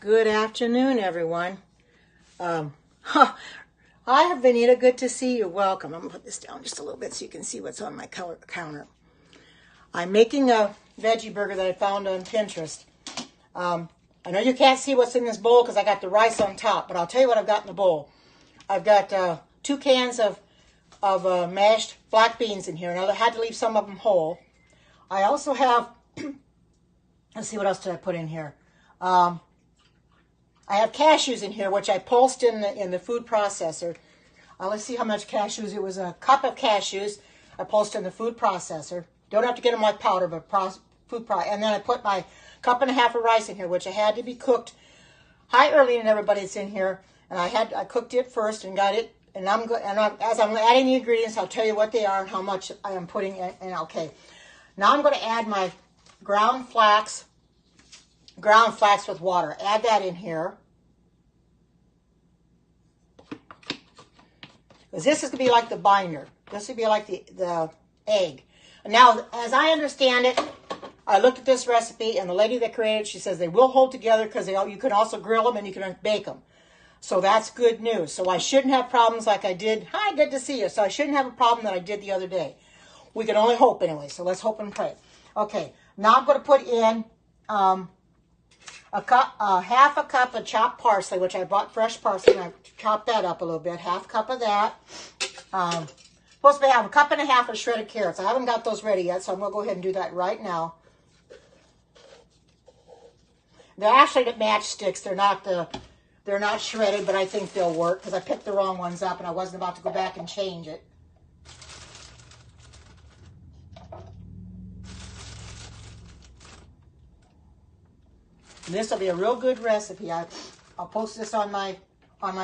Good afternoon, everyone. I have Benita. Good to see you. Welcome. I'm going to put this down just a little bit so you can see what's on my counter. I'm making a veggie burger that I found on Pinterest. I know you can't see what's in this bowl because I got the rice on top, but I'll tell you what I've got in the bowl. I've got 2 cans of mashed black beans in here, and I had to leave some of them whole. I also have, let's see, what else did I put in here? I have cashews in here, which I pulsed in the food processor. Let's see how much cashews. It was a cup of cashews. I pulsed in the food processor. Don't have to get them like powder, but and then I put my 1.5 cups of rice in here, which I had to be cooked high early, and everybody's in here. And I cooked it first and got it. And as I'm adding the ingredients, I'll tell you what they are and how much I am putting in. And okay, now I'm going to add my ground flax with water. Add that in here. Because this is going to be like the binder. This would be like the egg. Now, as I understand it, I looked at this recipe, and the lady that created it, she says they will hold together because you can also grill them and you can bake them. So that's good news. So I shouldn't have problems like I did. Hi, good to see you. So I shouldn't have a problem that I did the other day. We can only hope anyway. So let's hope and pray. Okay, now I'm going to put in half a cup of chopped parsley, which I bought fresh parsley, and I chopped that up a little bit. Half a cup of that. Supposed to have 1.5 cups of shredded carrots. I haven't got those ready yet, so I'm going to go ahead and do that right now. They're actually the matchsticks. They're not shredded, but I think they'll work because I picked the wrong ones up, and I wasn't about to go back and change it. This will be a real good recipe. I'll post this on my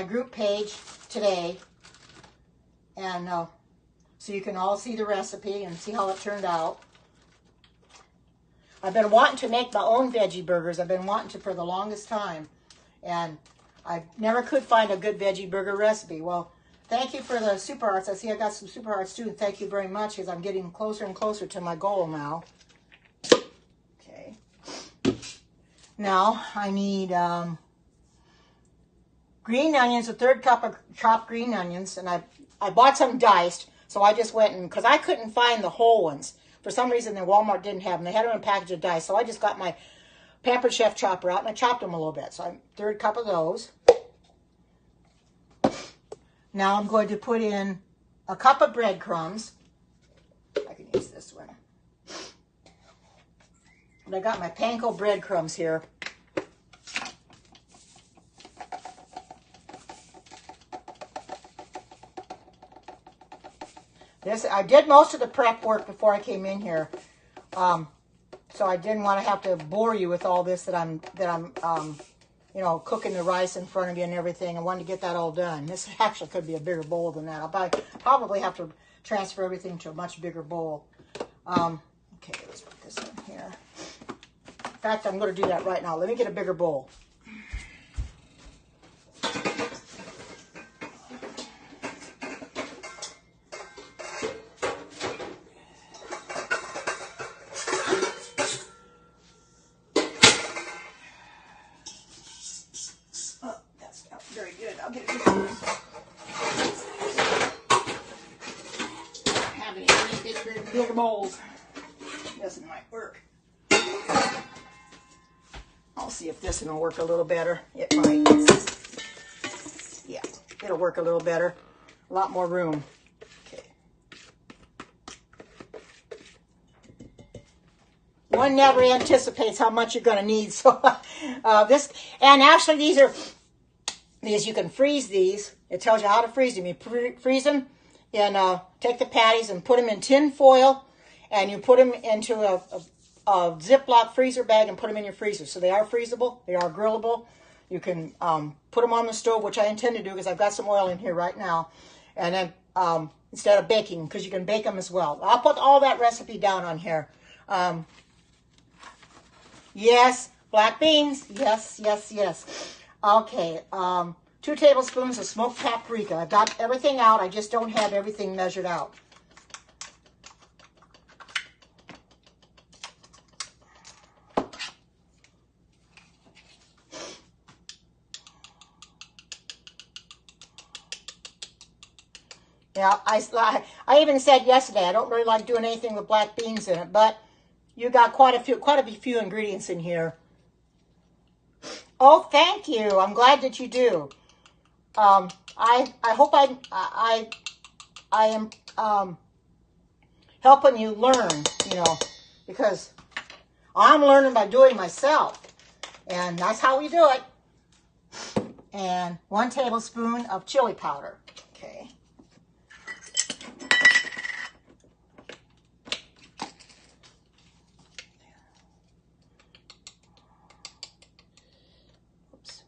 group page today, and so you can all see the recipe and see how it turned out. I've been wanting to make my own veggie burgers. I've been wanting to for the longest time, and I never could find a good veggie burger recipe. Well, thank you for the super hearts. I see I got some super hearts too, and thank you very much because I'm getting closer and closer to my goal now. Okay. Now I need green onions, 1/3 cup of chopped green onions, and I bought some diced, so I just went and, because I couldn't find the whole ones. For some reason, the Walmart didn't have them. They had them in a package of diced, so I just got my Pampered Chef chopper out and I chopped them a little bit. So I'm 1/3 cup of those. Now I'm going to put in 1 cup of breadcrumbs. I can use this one. And I got my panko breadcrumbs here. I did most of the prep work before I came in here, so I didn't want to have to bore you with all this that I'm cooking the rice in front of you and everything. I wanted to get that all done. This actually could be a bigger bowl than that. I'll probably have to transfer everything to a much bigger bowl. Okay, let's put this in here. In fact, I'm going to do that right now. Let me get a bigger bowl. Very good. I'll get it. Having any bigger bowls doesn't might work. I'll see if this one will work a little better. It might. Yeah, it'll work a little better. A lot more room. Okay. One never anticipates how much you're going to need. So and actually these you can freeze these. It tells you how to freeze them. You freeze them and take the patties and put them in tin foil, and you put them into a Ziploc freezer bag and put them in your freezer. So they are freezable. They are grillable. You can put them on the stove, which I intend to do because I've got some oil in here right now. And then instead of baking, because you can bake them as well. I'll put all that recipe down on here. Yes, black beans. Yes, yes, yes. Okay, 2 tablespoons of smoked paprika. I've got everything out. I just don't have everything measured out. Yeah, I even said yesterday I don't really like doing anything with black beans in it, but you got quite a few ingredients in here. Oh, thank you. I'm glad that you do. I hope I am helping you learn, because I'm learning by doing myself, and that's how we do it. And 1 tablespoon of chili powder. Okay. Oops.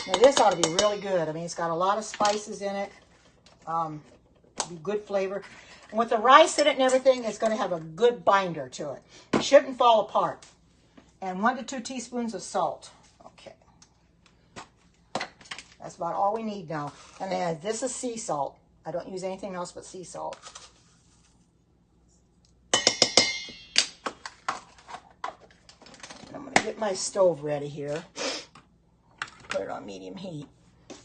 Now this ought to be really good. I mean, it's got a lot of spices in it. Be good flavor. And with the rice in it and everything, it's going to have a good binder to it. It shouldn't fall apart. And 1 to 2 teaspoons of salt. Okay. That's about all we need now. And then this is sea salt. I don't use anything else but sea salt. And I'm going to get my stove ready here. Put it on medium heat.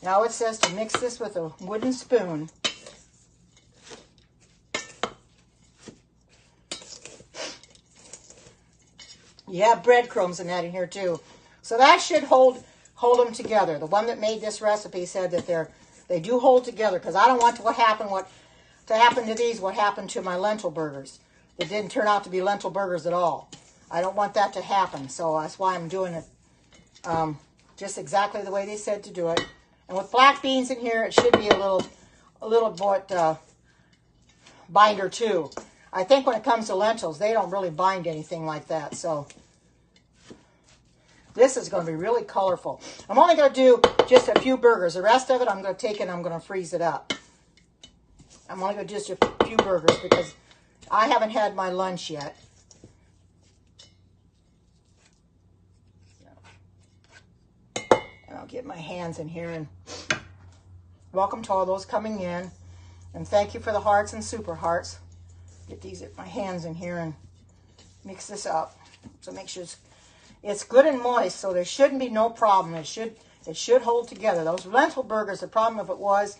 Now it says to mix this with a wooden spoon. You have breadcrumbs in that in here too. So that should hold them together. The one that made this recipe said that they do hold together, because I don't want what happened to these, what happened to my lentil burgers. It didn't turn out to be lentil burgers at all. I don't want that to happen, so that's why I'm doing it just exactly the way they said to do it. And with black beans in here, it should be a little bit binder too. I think when it comes to lentils, they don't really bind anything like that. So this is going to be really colorful. I'm only going to do just a few burgers. The rest of it, I'm going to take and I'm going to freeze it up. I'm only going to do just a few burgers because I haven't had my lunch yet. And I'll get my hands in here. And welcome to all those coming in. And thank you for the hearts and super hearts. Get my hands in here and mix this up. So make sure it's good and moist, so there shouldn't be no problem. It should hold together. Those lentil burgers, the problem of it was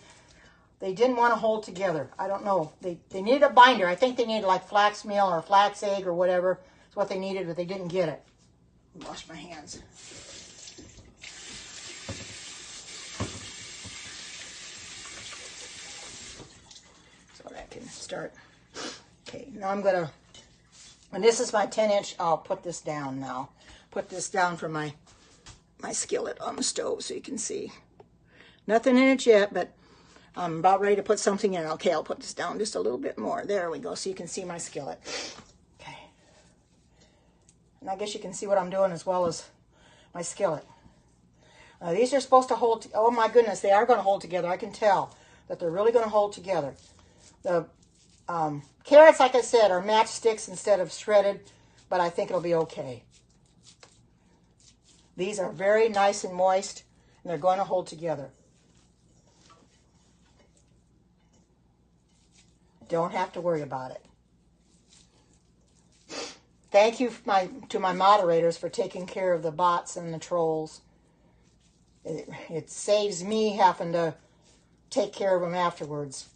they didn't want to hold together. I don't know. They needed a binder. I think they needed like flax meal or flax egg or whatever. It's what they needed, but they didn't get it. Wash my hands. So that can start. Okay, now I'm going to, and this is my 10-inch, I'll put this down now. Put this down for my skillet on the stove so you can see. Nothing in it yet, but I'm about ready to put something in. Okay, I'll put this down just a little bit more. There we go, so you can see my skillet. Okay. And I guess you can see what I'm doing as well as my skillet. These are supposed to hold, oh my goodness, they are going to hold together. I can tell that they're really going to hold together. The carrots, like I said, are matchsticks instead of shredded, but I think it'll be okay. These are very nice and moist, and they're going to hold together. Don't have to worry about it. Thank you to my moderators for taking care of the bots and the trolls. It saves me having to take care of them afterwards.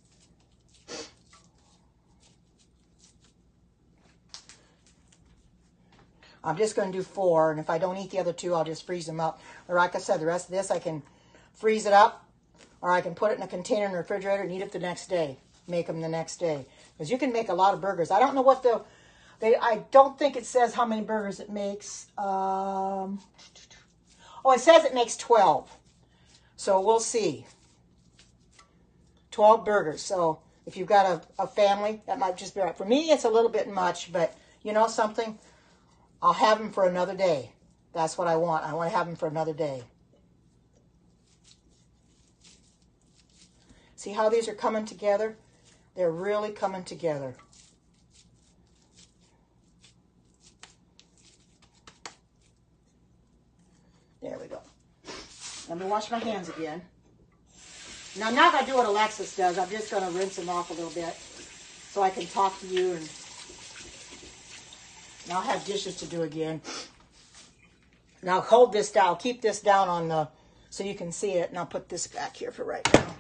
I'm just going to do 4, and if I don't eat the other 2, I'll just freeze them up. Or like I said, the rest of this I can freeze it up, or I can put it in a container in the refrigerator and eat it the next day. Make them the next day. Because you can make a lot of burgers. I don't know what I don't think it says how many burgers it makes. Oh, it says it makes 12. So we'll see. 12 burgers. So if you've got a family, that might just be right. For me, it's a little bit much, but you know something? I'll have them for another day. That's what I want. I want to have them for another day. See how these are coming together? They're really coming together. There we go. Let me wash my hands again. Now, I'm not going to do what Alexis does. I'm just going to rinse them off a little bit so I can talk to you, and I'll have dishes to do again. Now, hold this down. I'll keep this down on the, so you can see it, and I'll put this back here for right now.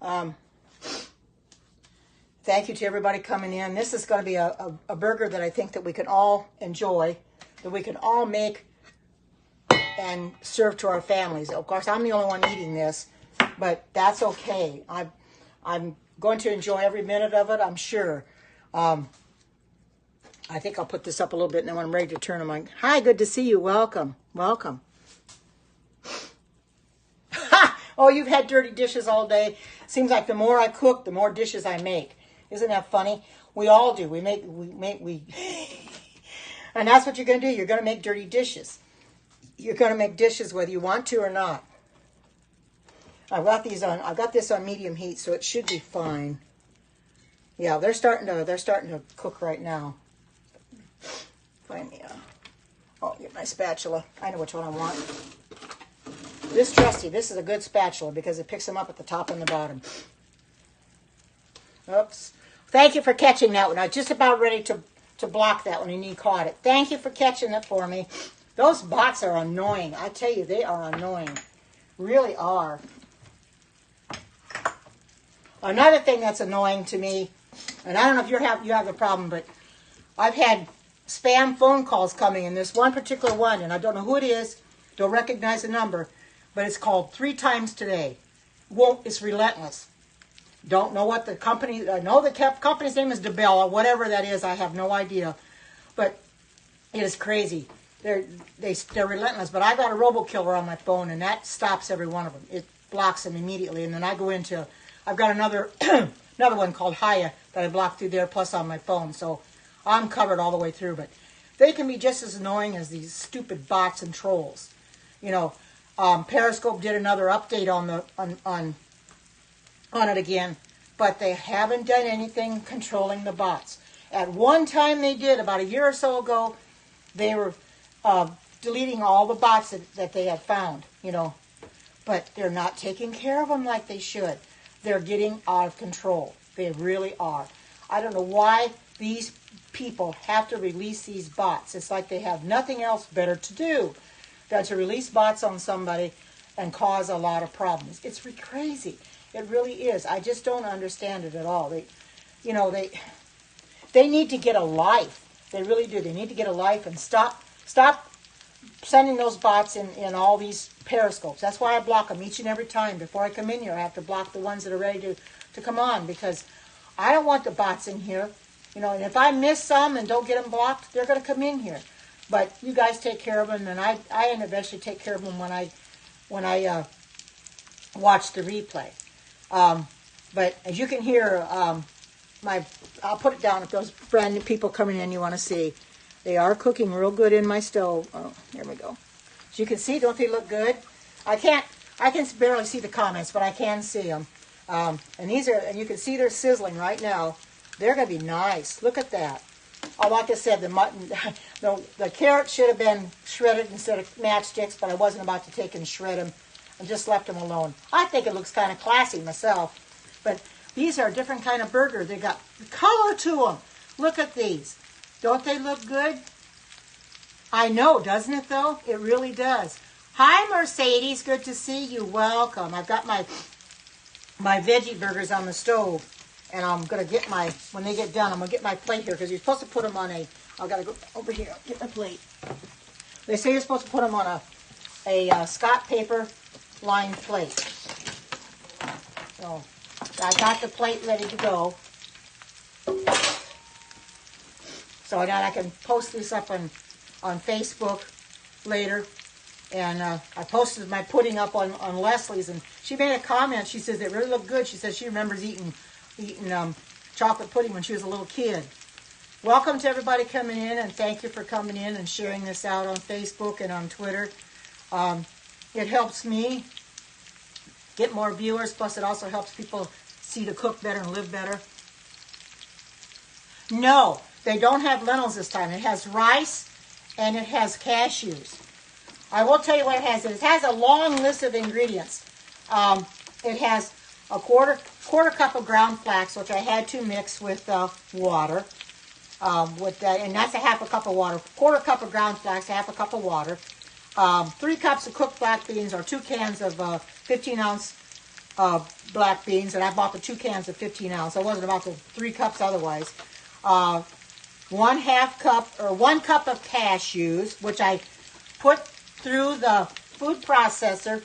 Thank you to everybody coming in. This is going to be a burger that I think that we can all enjoy, that we can all make and serve to our families. Of course, I'm the only one eating this, but that's okay. I'm going to enjoy every minute of it, I'm sure. I think I'll put this up a little bit, and then when I'm ready to turn them on. Hi, good to see you. Welcome. Welcome. Oh, you've had dirty dishes all day. Seems like the more I cook, the more dishes I make. Isn't that funny? We all do. We and that's what you're going to do. You're going to make dirty dishes. You're going to make dishes whether you want to or not. I've got this on medium heat, so it should be fine. Yeah, they're starting to cook right now. Find me get my spatula. I know which one I want. This trusty, this is a good spatula because it picks them up at the top and the bottom. Oops. Thank you for catching that one. I was just about ready to block that one and you caught it. Thank you for catching it for me. Those bots are annoying. I tell you, they are annoying. Really are. Another thing that's annoying to me, and I don't know if you have the problem, but I've had spam phone calls coming in. This one particular one, and I don't know who it is, don't recognize the number, but it's called 3 times today. It's relentless. Don't know what the company, I know the company's name is DeBella, whatever that is, I have no idea. But it is crazy. They're relentless, but I got a robo-killer on my phone, and that stops every one of them. It blocks them immediately, and then I go into, I've got another another one called Haya that I blocked through there, plus on my phone, so I'm covered all the way through. But they can be just as annoying as these stupid bots and trolls. You know, Periscope did another update on it again, but they haven't done anything controlling the bots. At one time they did, about a year or so ago, they were deleting all the bots that they had found, you know, but they're not taking care of them like they should. They're getting out of control. They really are. I don't know why these people have to release these bots. It's like they have nothing else better to do than to release bots on somebody and cause a lot of problems. It's crazy. It really is. I just don't understand it at all. They need to get a life. They really do. They need to get a life and stop sending those bots in all these periscopes. That's why I block them each and every time. Before I come in here, I have to block the ones that are ready to come on, because I don't want the bots in here. You know, and if I miss some and don't get them blocked, they're going to come in here. But you guys take care of them, and I eventually take care of them when I watch the replay. But as you can hear, I'll put it down if those brand new people coming in you want to see. They are cooking real good in my stove. Oh, there we go. As you can see, don't they look good? I can barely see the comments, but I can see them. And you can see they're sizzling right now. They're going to be nice. Look at that. Oh, like I said, the mutton, the carrots should have been shredded instead of matchsticks, but I wasn't about to take and shred them. I just left them alone. I think it looks kind of classy myself. But these are a different kind of burger. They got color to them. Look at these. Don't they look good? I know, doesn't it though? It really does. Hi, Mercedes. Good to see you. Welcome. I've got my veggie burgers on the stove. And I'm going to get when they get done, I'm going to get my plate here, because you're supposed to put them on I've got to go over here, get my plate. They say you're supposed to put them on a Scott paper lined plate. So I got the plate ready to go. So that I can post this up on Facebook later. And I posted my pudding up on Leslie's, and she made a comment. She says it really looked good. She says she remembers eating chocolate pudding when she was a little kid. Welcome to everybody coming in, and thank you for coming in and sharing this out on Facebook and on Twitter. It helps me get more viewers, plus it also helps people see to cook better and live better. No, they don't have lentils this time. It has rice and it has cashews. I will tell you what it has. It has a long list of ingredients. It has a quarter cup of ground flax, which I had to mix with water. With that, and that's a half a cup of water. Quarter cup of ground flax, half a cup of water. 3 cups of cooked black beans, or 2 cans of 15-ounce black beans, and I bought the 2 cans of 15 ounce. I wasn't about the 3 cups otherwise. 1/2 cup or 1 cup of cashews, which I put through the food processor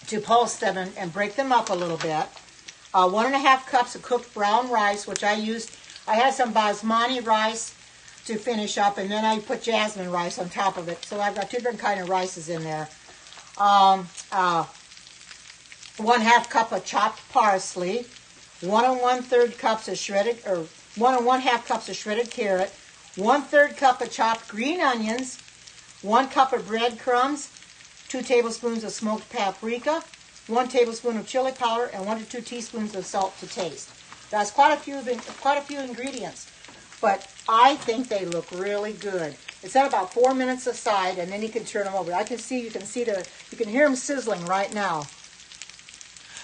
to pulse them and break them up a little bit. 1.5 cups of cooked brown rice, which I used. I had some basmati rice to finish up, and then I put jasmine rice on top of it. So I've got 2 different kind of rices in there. 1/2 cup of chopped parsley, 1 1/3 cups of shredded, or 1 1/2 cups of shredded carrot, 1/3 cup of chopped green onions, 1 cup of breadcrumbs, 2 tablespoons of smoked paprika, 1 tablespoon of chili powder, and 1 to 2 teaspoons of salt to taste. That's quite a few ingredients, but I think they look really good. It's at about 4 minutes aside, and then you can turn them over. You can hear them sizzling right now.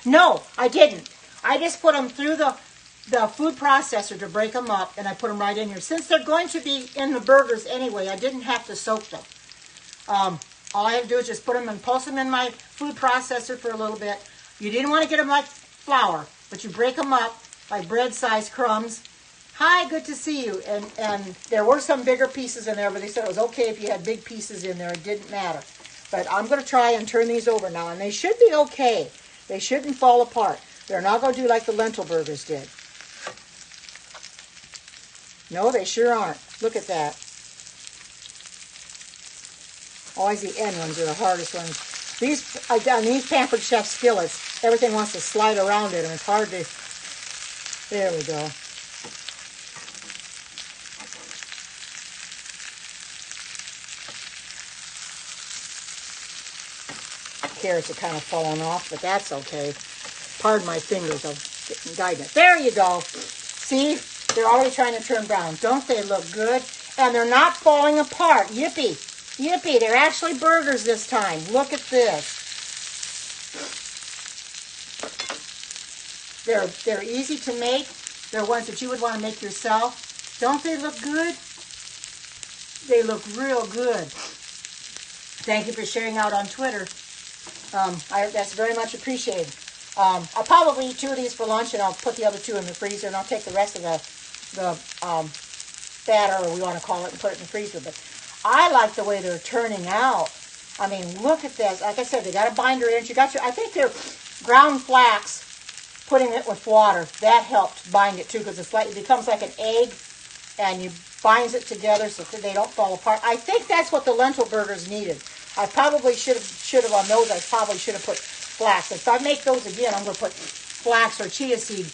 No, I didn't. I just put them through the food processor to break them up, and I put them right in here. Since they're going to be in the burgers anyway, I didn't have to soak them. All I have to do is just put them and pulse them in my food processor for a little bit. You didn't want to get them like flour, but you break them up like bread-sized crumbs. Hi, good to see you. And there were some bigger pieces in there, but they said it was okay if you had big pieces in there. It didn't matter. But I'm going to try and turn these over now, and they should be okay. They shouldn't fall apart. They're not going to do like the lentil burgers did. No, they sure aren't. Look at that. Always the end ones are the hardest ones. These Pampered Chef skillets, everything wants to slide around it, and it's hard to... There we go. Carrots are kind of falling off, but that's okay. Pardon my fingers, I'm getting guidance. There you go. See? They're already trying to turn brown. Don't they look good? And they're not falling apart. Yippee. Yippee. They're actually burgers this time. Look at this. They're easy to make. They're ones that you would want to make yourself. Don't they look good? They look real good. Thank you for sharing out on Twitter. That's very much appreciated. I'll probably eat 2 of these for lunch, and I'll put the other 2 in the freezer, and I'll take the rest of the batter, or we want to call it, and put it in the freezer. But I like the way they're turning out. I mean, look at this. Like I said, they got a binder in it. I think they're ground flax, putting it with water. That helped bind it too, because it becomes like an egg, and you binds it together so that they don't fall apart. I think that's what the lentil burgers needed. I probably should have on those. I probably should have put flax. If I make those again, I'm going to put flax or chia seed.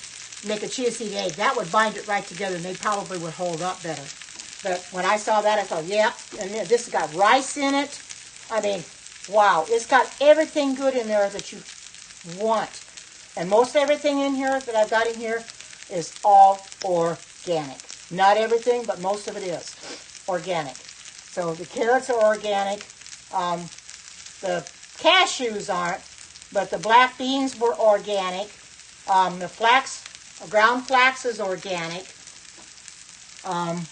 Make a chia seed egg. That would bind it right together, and they probably would hold up better. But when I saw that, I thought, yeah, and this has got rice in it. I mean, wow, it's got everything good in there that you want. And most everything in here that I've got in here is all organic. Not everything, but most of it is organic. So the carrots are organic. The cashews aren't, but the black beans were organic. The ground flax is organic.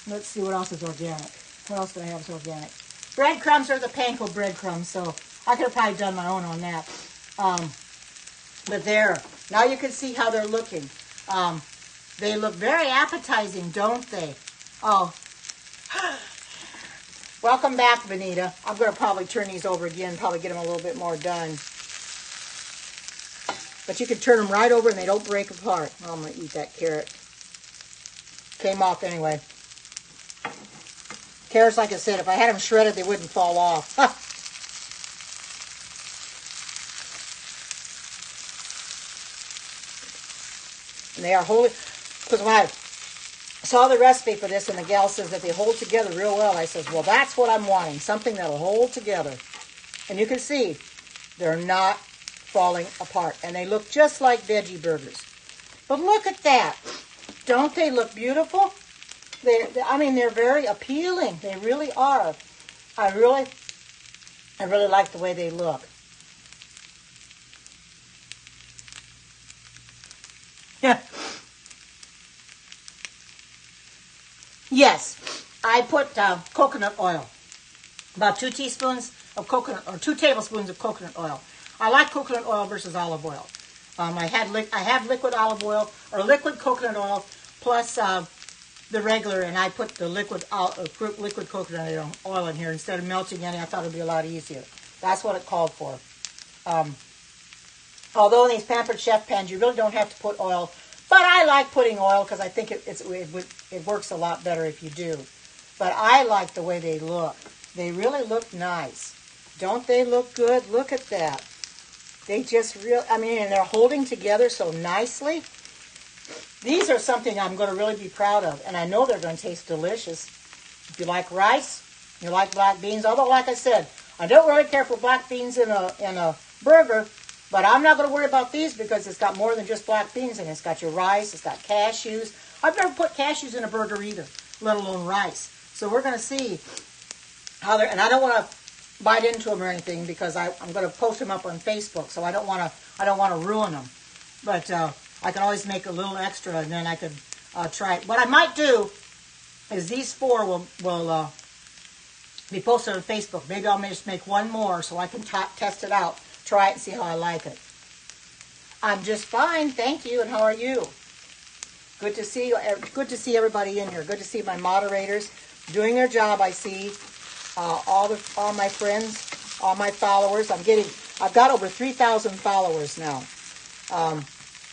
Let's see what else is organic. What else do I have is organic? Breadcrumbs are the panko breadcrumbs, so I could have probably done my own on that. But there, now you can see how they're looking. They look very appetizing, don't they? Oh, welcome back, Vanita. I'm going to probably turn these over again, probably get them a little bit more done. But you can turn them right over and they don't break apart. Oh, I'm going to eat that carrot. Came off anyway. Carrots, like I said, if I had them shredded, they wouldn't fall off. And they are holding, because when I saw the recipe for this and the gal says that they hold together real well, I says, well, that's what I'm wanting, something that'll hold together. And you can see they're not falling apart, and they look just like veggie burgers. But look at that. Don't they look beautiful? They're very appealing. They really are. I really like the way they look. Yeah. Yes, I put coconut oil. About 2 teaspoons of coconut, or 2 tablespoons of coconut oil. I like coconut oil versus olive oil. I have liquid olive oil or liquid coconut oil plus the regular, and I put the liquid coconut oil in here instead of melting any. I thought it'd be a lot easier. That's what it called for. Although in these Pampered Chef pans, you really don't have to put oil, but I like putting oil because I think it works a lot better if you do. But I like the way they look. They really look nice. Don't they look good? Look at that. They just and they're holding together so nicely. These are something I'm going to really be proud of, and I know they're going to taste delicious. If you like rice, you like black beans, although like I said, I don't really care for black beans in a burger, but I'm not going to worry about these because it's got more than just black beans in it. It's got your rice, it's got cashews. I've never put cashews in a burger either, let alone rice. So we're going to see how they're, and I don't want to bite into them or anything because I'm going to post them up on Facebook, so I don't want to ruin them. But I can always make a little extra, and then I could try it. What I might do is these 4 will be posted on Facebook. Maybe I'll just make one more so I can test it out, try it, and see how I like it. I'm just fine, thank you. And how are you? Good to see you. Good to see everybody in here. Good to see my moderators doing their job. I see all my friends, all my followers. I've got over 3,000 followers now.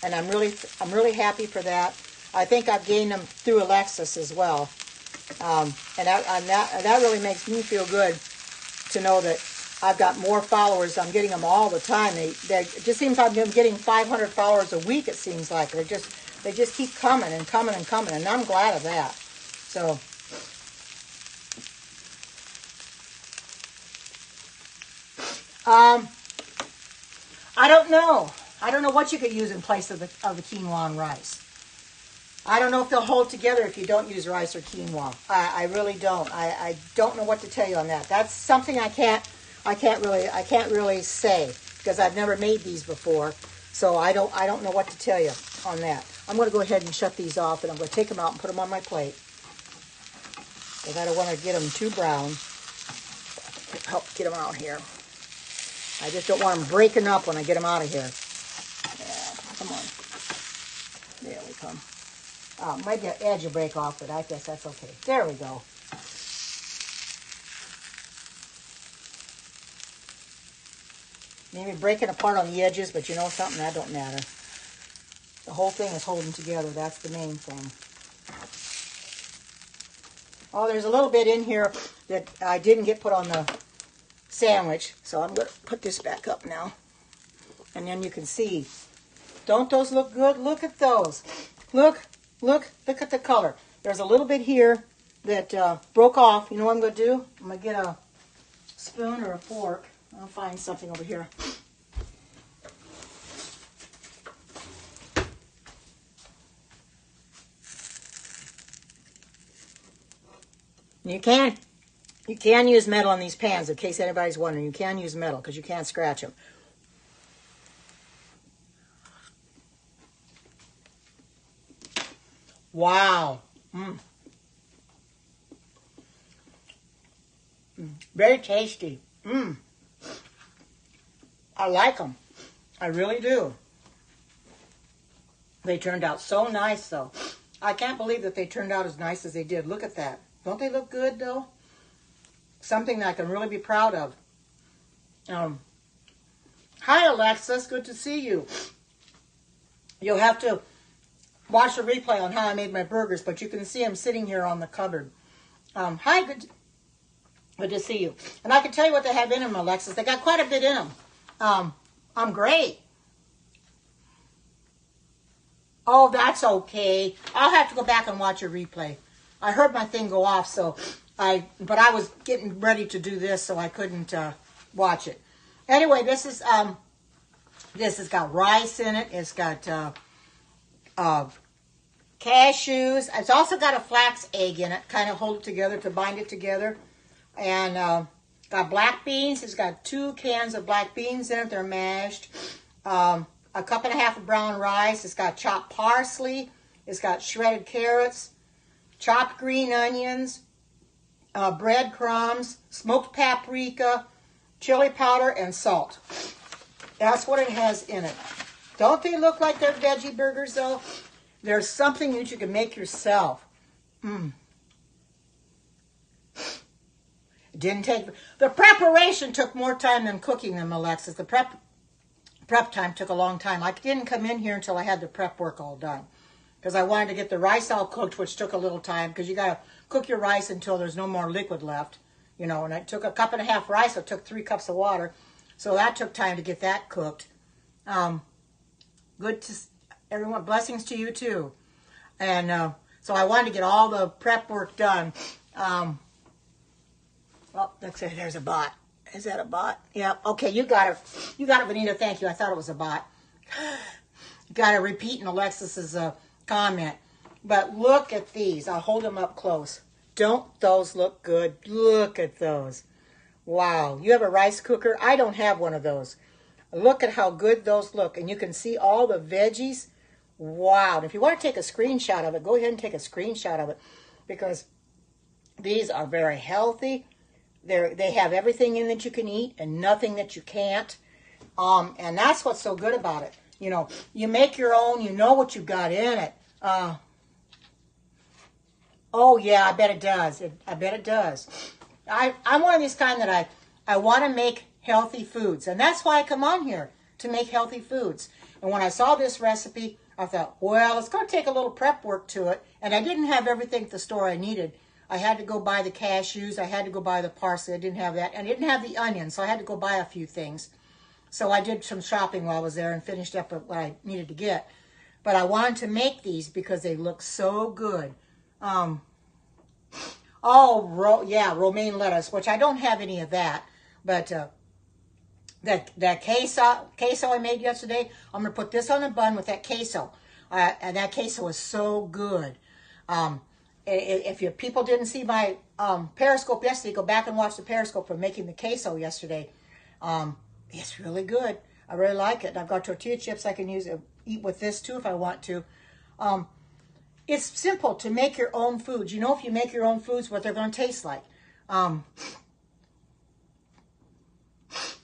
And I'm really happy for that. I think I've gained them through Alexis as well, and that really makes me feel good to know that I've got more followers. I'm getting them all the time. It just seems like I'm getting 500 followers a week. It seems like they just keep coming and coming and coming, and I'm glad of that. So. I don't know. I don't know what you could use in place of the quinoa and rice. I don't know if they'll hold together if you don't use rice or quinoa. I really don't. I don't know what to tell you on that. That's something I can't really say because I've never made these before. So I don't know what to tell you on that. I'm going to go ahead and shut these off, and I'm going to take them out and put them on my plate because I don't want to get them too brown. Help get them out here. I just don't want them breaking up when I get them out of here. Yeah, come on. There we come. Might the edge will break off, but I guess that's okay. There we go. Maybe breaking apart on the edges, but you know something? That don't matter. The whole thing is holding together. That's the main thing. Oh, there's a little bit in here that I didn't get put on the sandwich, so I'm going to put this back up now. And then you can see. Don't those look good? Look at those. Look at the color. There's a little bit here that broke off. You know what I'm going to do? I'm going to get a spoon or a fork. I'll find something over here. You can use metal on these pans, in case anybody's wondering. You can use metal because you can't scratch them. Wow. Very tasty. I like them. I really do. They turned out so nice, though. I can't believe that they turned out as nice as they did. Look at that. Don't they look good, though? Something that I can really be proud of. Hi, Alexis. Good to see you. You'll have to watch the replay on how I made my burgers, but you can see them sitting here on the cupboard. Hi, good to see you. And I can tell you what they have in them, Alexis. They got quite a bit in them. I'm great. Oh, that's okay. I'll have to go back and watch a replay. I heard my thing go off, but I was getting ready to do this, so I couldn't watch it. Anyway, this has got rice in it. It's got cashews. It's also got a flax egg in it, kind of hold it together to bind it together. And got black beans. It's got 2 cans of black beans in it. They're mashed. A cup and a half of brown rice. It's got chopped parsley. It's got shredded carrots, chopped green onions, breadcrumbs, smoked paprika, chili powder, and salt. That's what it has in it. Don't they look like they're veggie burgers, though? There's something that you can make yourself. It didn't take... The preparation took more time than cooking them, Alexis. The prep time took a long time. I didn't come in here until I had the prep work all done. Because I wanted to get the rice all cooked, which took a little time. Because you got to cook your rice until there's no more liquid left. You know, and it took 1.5 cups rice. So it took 3 cups of water. So that took time to get that cooked. Good to... Everyone, blessings to you too. And so I wanted to get all the prep work done. Oh, there's a bot. Is that a bot? Yeah. Okay, you got it. You got it, Benita. Thank you. I thought it was a bot. Got to repeat in Alexis's comment. But look at these. I'll hold them up close. Don't those look good? Look at those. Wow. You have a rice cooker? I don't have one of those. Look at how good those look. And you can see all the veggies. Wow. And if you want to take a screenshot of it, go ahead and take a screenshot of it. Because these are very healthy. They have everything in that you can eat and nothing that you can't. And that's what's so good about it. You know, you make your own. You know what you've got in it. Oh, yeah, I bet it does. I bet it does. I'm one of these kind that I want to make healthy foods. And that's why I come on here, to make healthy foods. And when I saw this recipe, I thought, well, it's going to take a little prep work to it. And I didn't have everything at the store I needed. I had to go buy the cashews. I had to go buy the parsley. I didn't have that. And I didn't have the onions, so I had to go buy a few things. So I did some shopping while I was there and finished up what I needed to get. But I wanted to make these because they look so good. Romaine lettuce, which I don't have any of that. But that queso I made yesterday, I'm going to put this on a bun with that queso. And that queso is so good. If your people didn't see my Periscope yesterday, go back and watch the Periscope for making the queso yesterday. It's really good. I really like it. I've got tortilla chips I can eat with this too if I want to. It's simple to make your own foods. You know, if you make your own foods, what they're going to taste like.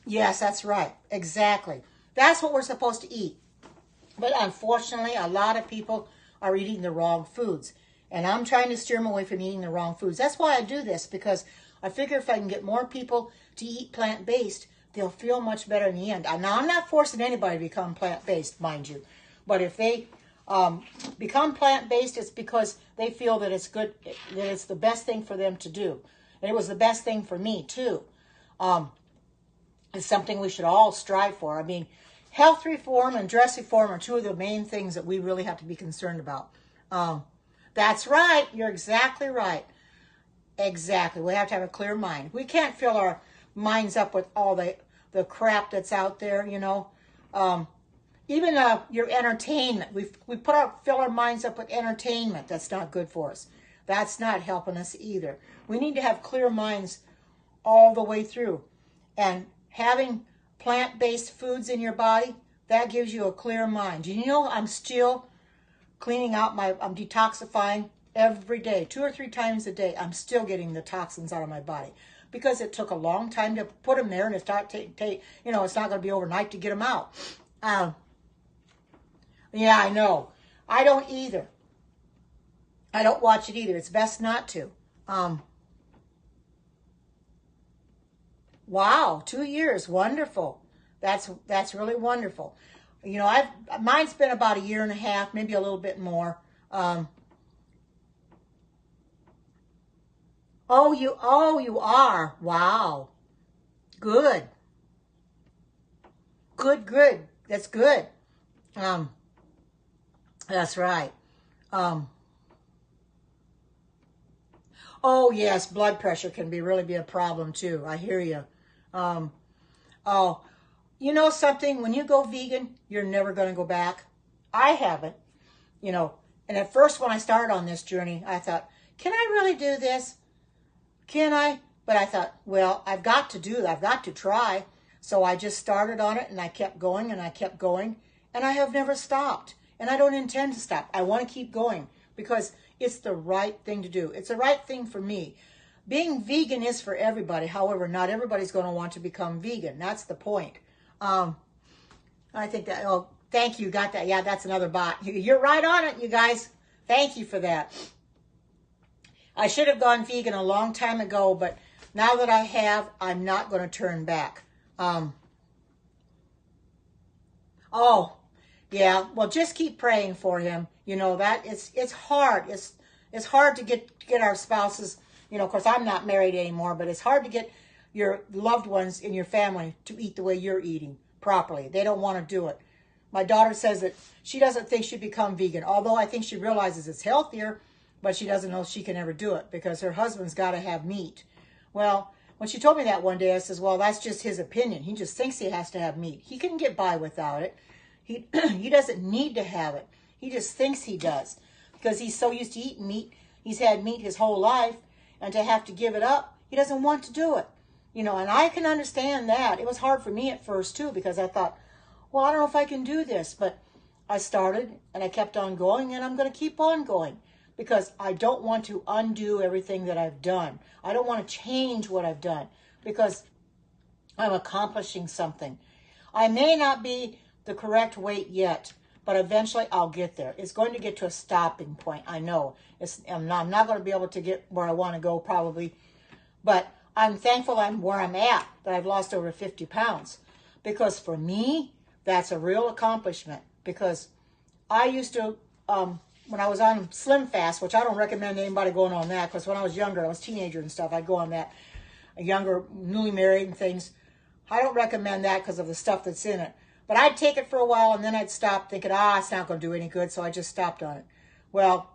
Yes, that's right. Exactly. That's what we're supposed to eat. But unfortunately, a lot of people are eating the wrong foods. And I'm trying to steer them away from eating the wrong foods. That's why I do this, because I figure if I can get more people to eat plant-based, they'll feel much better in the end. Now, I'm not forcing anybody to become plant-based, mind you. But if they become plant-based, it's because they feel that it's good, that it's the best thing for them to do. And it was the best thing for me, too. It's something we should all strive for. I mean, health reform and dress reform are two of the main things that we really have to be concerned about. That's right. You're exactly right. Exactly. We have to have a clear mind. We can't fill our minds up with all the crap that's out there, you know. Even your entertainment. We fill our minds up with entertainment. That's not good for us. That's not helping us either. We need to have clear minds all the way through. And having plant-based foods in your body, that gives you a clear mind. You know, I'm still cleaning out I'm detoxifying every day, 2 or 3 times a day. I'm still getting the toxins out of my body because it took a long time to put them there, and it's not it's not going to be overnight to get them out. Yeah, I know. I don't either. I don't watch it either. It's best not to. Wow, 2 years, wonderful. That's really wonderful. You know, mine's been about 1.5 years, maybe a little bit more. You are. Wow. Good. Good. That's good. That's right. Oh yes, blood pressure can really be a problem too. I hear you. You know something? When you go vegan, you're never going to go back. I haven't, you know. And at first when I started on this journey, I thought, can I really do this? Can I? But I thought, well, I've got to do that. I've got to try. So I just started on it, and I kept going, and I kept going. And I have never stopped. And I don't intend to stop. I want to keep going because it's the right thing to do. It's the right thing for me. Being vegan is for everybody. However, not everybody's going to want to become vegan. That's the point. I think that, Thank you. Got that. Yeah, that's another bot. You're right on it, you guys. Thank you for that. I should have gone vegan a long time ago, but now that I have, I'm not going to turn back. Oh, yeah. Well, just keep praying for him. You know that it's hard. It's hard to get our spouses. You know, of course, I'm not married anymore, but it's hard to get your loved ones in your family to eat the way you're eating properly. They don't want to do it. My daughter says that she doesn't think she'd become vegan, although I think she realizes it's healthier, but she doesn't know she can ever do it because her husband's got to have meat. Well, when she told me that one day, I says, well, that's just his opinion. He just thinks he has to have meat. He can get by without it. He doesn't need to have it. He just thinks he does because he's so used to eating meat. He's had meat his whole life, and to have to give it up, he doesn't want to do it. You know, and I can understand that. It was hard for me at first, too, because I thought, well, I don't know if I can do this. But I started, and I kept on going, and I'm going to keep on going because I don't want to undo everything that I've done. I don't want to change what I've done because I'm accomplishing something. I may not be the correct weight yet, but eventually I'll get there. It's going to get to a stopping point. I know. I'm not going to be able to get where I want to go probably, but I'm thankful I'm where I'm at, that I've lost over 50 pounds. Because for me, that's a real accomplishment. Because I used to, when I was on Slim Fast, which I don't recommend anybody going on that, because when I was younger, I was a teenager and stuff, I'd go on that, younger, newly married and things. I don't recommend that because of the stuff that's in it. But I'd take it for a while, and then I'd stop thinking, it's not going to do any good, so I just stopped on it. Well,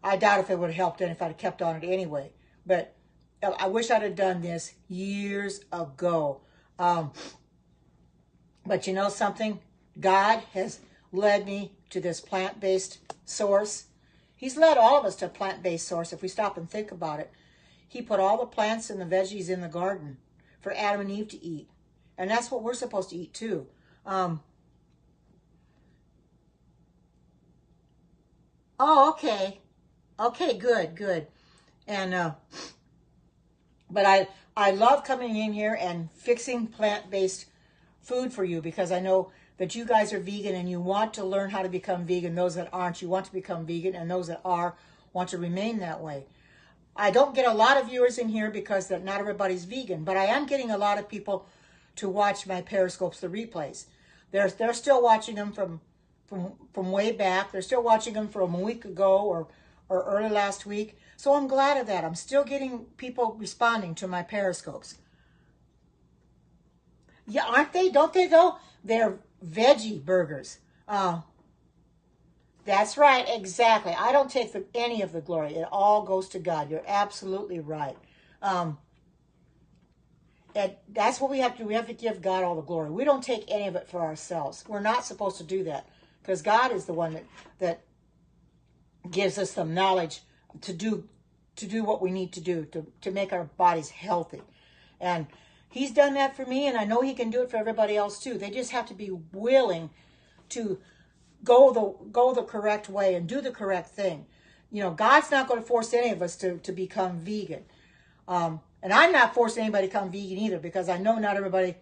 I doubt if it would have helped any if I'd have kept on it anyway. But I wish I'd have done this years ago. But you know something? God has led me to this plant-based source. He's led all of us to a plant-based source if we stop and think about it. He put all the plants and the veggies in the garden for Adam and Eve to eat. And that's what we're supposed to eat too. Oh, okay. Okay, good. And but I love coming in here and fixing plant-based food for you because I know that you guys are vegan and you want to learn how to become vegan. Those that aren't, you want to become vegan, and those that are want to remain that way. I don't get a lot of viewers in here because that not everybody's vegan, but I am getting a lot of people to watch my periscopes, the replays. They're still watching them from way back. They're still watching them from a week ago or early last week. So I'm glad of that. I'm still getting people responding to my periscopes. Yeah, aren't they? Don't they though? They're veggie burgers. That's right, exactly. I don't take any of the glory. It all goes to God. You're absolutely right. And that's what we have to do. We have to give God all the glory. We don't take any of it for ourselves. We're not supposed to do that because God is the one that gives us the knowledge to do what we need to do to make our bodies healthy. And He's done that for me, and I know He can do it for everybody else too. They just have to be willing to go the correct way and do the correct thing. You know, God's not going to force any of us to become vegan. And I'm not forcing anybody to become vegan either because I know not everybody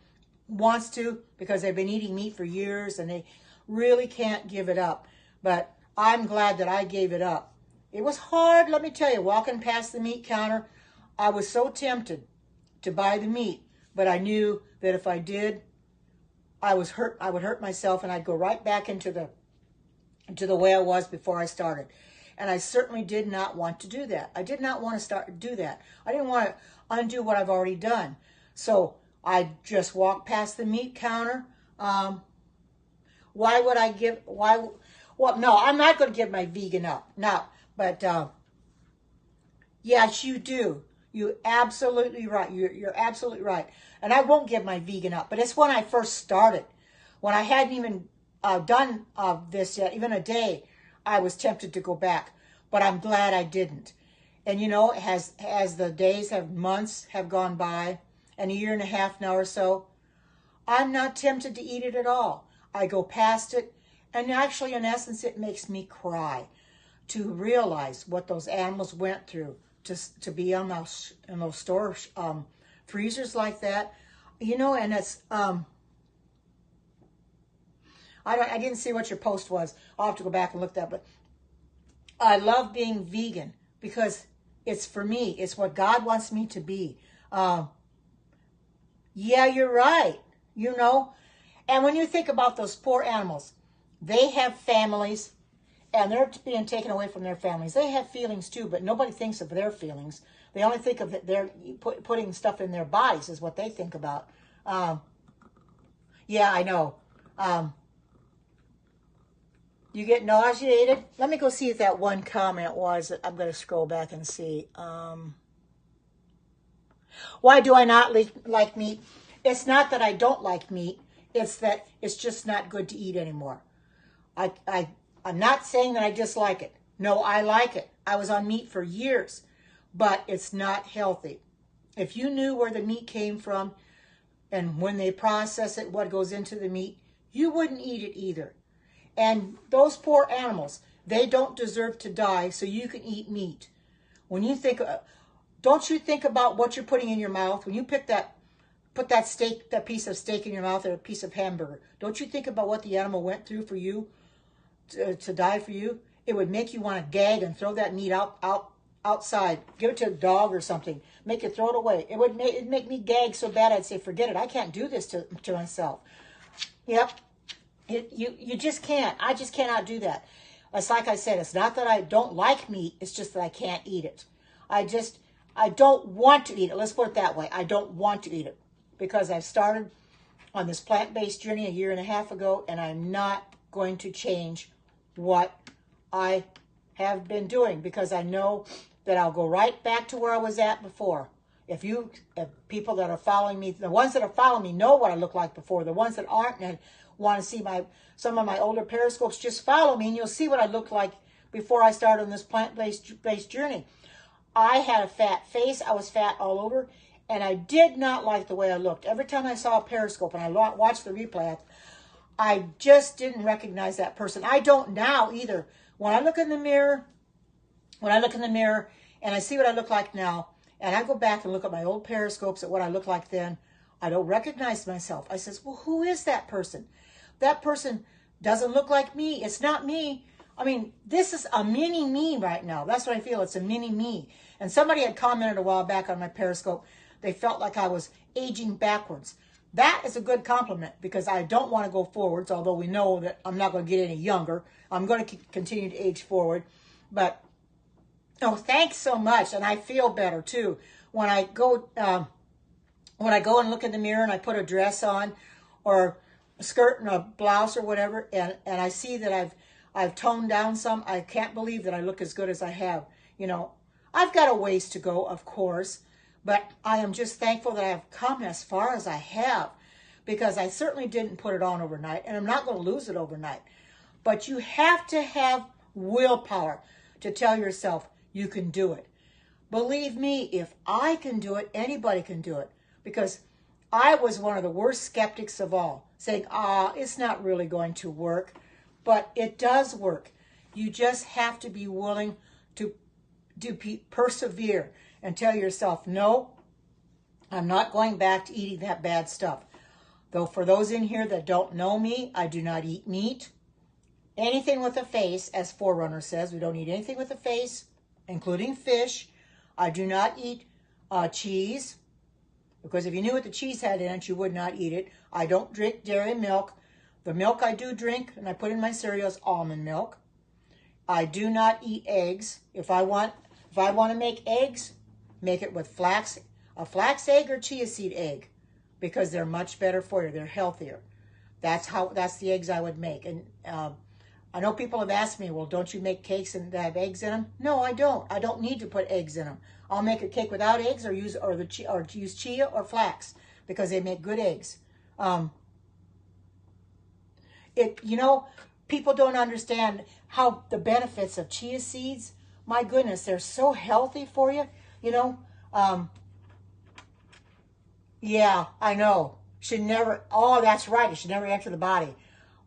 wants to because they've been eating meat for years and they really can't give it up. But I'm glad that I gave it up. It was hard, let me tell you, walking past the meat counter. I was so tempted to buy the meat, but I knew that if I did, I would hurt myself and I'd go right back into the way I was before I started. And I certainly did not want to do that. I did not want to do that. I didn't want to undo what I've already done. So I just walked past the meat counter. Why would I give, well, no, I'm not going to give my vegan up. No, but yes, you do. You're absolutely right. You're absolutely right. And I won't give my vegan up. But it's when I first started. When I hadn't even done this yet, even a day, I was tempted to go back. But I'm glad I didn't. And you know, as the days months have gone by, and a year and a half now or so, I'm not tempted to eat it at all. I go past it, and actually, in essence, it makes me cry to realize what those animals went through to be in those storage freezers like that. You know, and it's, I didn't see what your post was. I'll have to go back and look that. But I love being vegan because it's for me. It's what God wants me to be. Yeah, you're right. You know, and when you think about those poor animals, they have families, and they're being taken away from their families. They have feelings too, but nobody thinks of their feelings. They only think of their putting stuff in their bodies is what they think about. Yeah, I know. You get nauseated. Let me go see if that one comment was. I'm going to scroll back and see. Why do I not like meat? It's not that I don't like meat. It's that it's just not good to eat anymore. I'm not saying that I dislike it. No, I like it. I was on meat for years, but it's not healthy. If you knew where the meat came from and when they process it, what goes into the meat, you wouldn't eat it either. And those poor animals, they don't deserve to die so you can eat meat. When you think, don't you think about what you're putting in your mouth? When you put that steak, that piece of steak in your mouth or a piece of hamburger, don't you think about what the animal went through for you to die for you? It would make you want to gag and throw that meat outside. Give it to a dog or something. Make it throw it away. It'd make me gag so bad I'd say, forget it. I can't do this to myself. Yep. You just can't. I just cannot do that. It's like I said, it's not that I don't like meat. It's just that I can't eat it. I don't want to eat it. Let's put it that way. I don't want to eat it because I've started on this plant-based journey a year and a half ago, and I'm not going to change what I have been doing because I know that I'll go right back to where I was at before. If people that are following me, the ones that are following me know what I looked like before. The ones that aren't and want to see some of my older periscopes, just follow me and you'll see what I looked like before I started on this plant-based journey. I had a fat face. I was fat all over, and I did not like the way I looked. Every time I saw a periscope and I watched the replay, I just didn't recognize that person. I don't now either. When I look in the mirror and I see what I look like now, and I go back and look at my old periscopes at what I looked like then, I don't recognize myself. I says, well, who is that person? That person doesn't look like me. It's not me. I mean, this is a mini me right now. That's what I feel. It's a mini me. And somebody had commented a while back on my periscope. They felt like I was aging backwards. That is a good compliment because I don't want to go forwards, although we know that I'm not going to get any younger. I'm going to continue to age forward. But, oh, thanks so much. And I feel better, too. When I go and look in the mirror and I put a dress on or a skirt and a blouse or whatever, and I see that I've toned down some, I can't believe that I look as good as I have. You know, I've got a ways to go, of course, but I am just thankful that I've come as far as I have because I certainly didn't put it on overnight, and I'm not going to lose it overnight. But you have to have willpower to tell yourself you can do it. Believe me, if I can do it, anybody can do it. Because I was one of the worst skeptics of all, saying, it's not really going to work. But it does work. You just have to be willing to persevere and tell yourself, no, I'm not going back to eating that bad stuff. Though for those in here that don't know me, I do not eat meat. Anything with a face, as Forerunner says, we don't eat anything with a face, including fish. I do not eat cheese, because if you knew what the cheese had in it, you would not eat it. I don't drink dairy milk. The milk I do drink, and I put in my cereal, is almond milk. I do not eat eggs. If I want to make eggs, make it with a flax egg or chia seed egg, because they're much better for you. They're healthier. That's the eggs I would make. And I know people have asked me, well, don't you make cakes and have eggs in them? No, I don't. I don't need to put eggs in them. I'll make a cake without eggs or use chia or flax because they make good eggs. People don't understand how the benefits of chia seeds. My goodness, they're so healthy for you. Yeah, I know. Should never. Oh, that's right. It should never enter the body.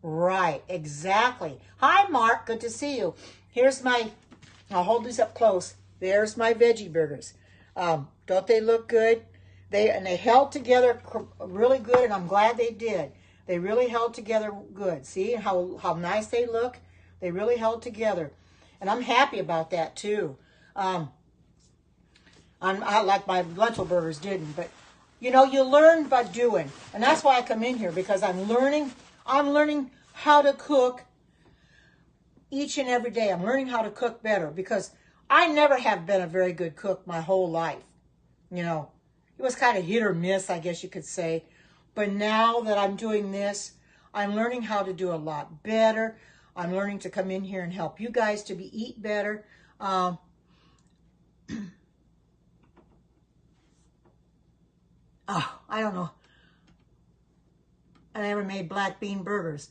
Right, exactly. Hi, Mark. Good to see you. I'll hold these up close. There's my veggie burgers. Don't they look good? They held together really good, and I'm glad they did. They really held together good. See how nice they look? They really held together. And I'm happy about that too. I like my lentil burgers didn't, but you know, you learn by doing. And that's why I come in here, because I'm learning how to cook each and every day. I'm learning how to cook better, because I never have been a very good cook my whole life. You know, it was kind of hit or miss, I guess you could say. But now that I'm doing this, I'm learning how to do a lot better. I'm learning to come in here and help you guys to eat better. Oh, I don't know. I never made black bean burgers.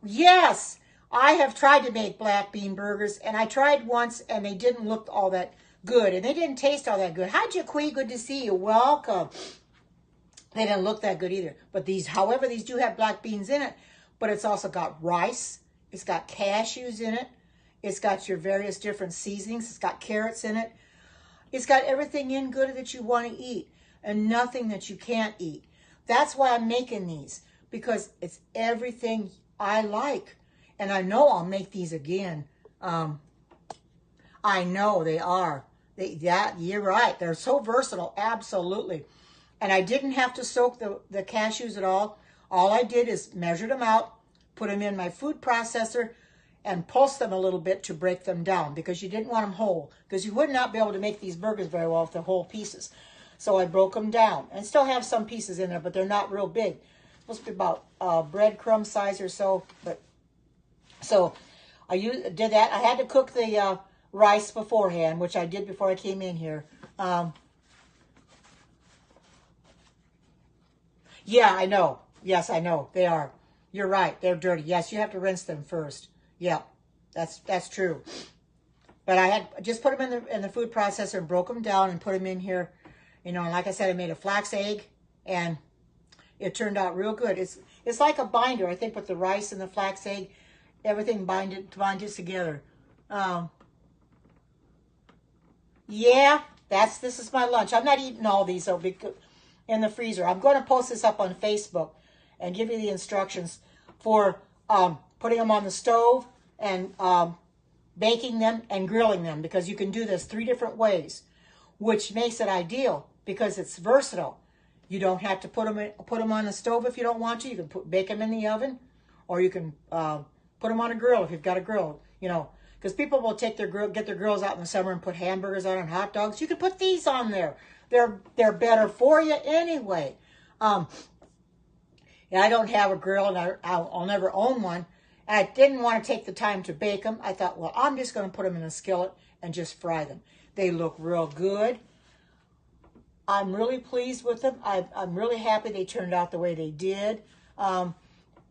Yes, I have tried to make black bean burgers, and I tried once, and they didn't look all that good, and they didn't taste all that good. Hi, Jaquee, good to see you. Welcome. They didn't look that good either. But these, however, these do have black beans in it, but it's also got rice. It's got cashews in it. It's got your various different seasonings. It's got carrots in it. It's got everything in good that you want to eat and nothing that you can't eat. That's why I'm making these, because it's everything I like. And I know I'll make these again. I know they are. You're right. They're so versatile. Absolutely. And I didn't have to soak the cashews at all. All I did is measured them out, put them in my food processor, and pulse them a little bit to break them down, because you didn't want them whole, because you would not be able to make these burgers very well with the whole pieces. So I broke them down, and still have some pieces in there, but they're not real big. Supposed to be about breadcrumb size or so. But so I did that. I had to cook the rice beforehand, which I did before I came in here. Yeah, I know. Yes, I know. They are. You're right. They're dirty. Yes, you have to rinse them first. Yeah, that's true. But I had just put them in the food processor and broke them down and put them in here. You know, and like I said, I made a flax egg, and it turned out real good. It's like a binder, I think, with the rice and the flax egg. Everything binds together. Yeah, this is my lunch. I'm not eating all these in the freezer. I'm going to post this up on Facebook and give you the instructions for putting them on the stove and baking them and grilling them, because you can do this 3 different ways, which makes it ideal because it's versatile. You don't have to put them on the stove if you don't want to. You can bake them in the oven, or you can put them on a grill if you've got a grill. You know, because people will get their grills out in the summer and put hamburgers on and hot dogs. You can put these on there. They're better for you anyway. Yeah, I don't have a grill, and I'll never own one. And I didn't want to take the time to bake them. I thought, well, I'm just going to put them in a skillet and just fry them. They look real good. I'm really pleased with them. I'm really happy they turned out the way they did. And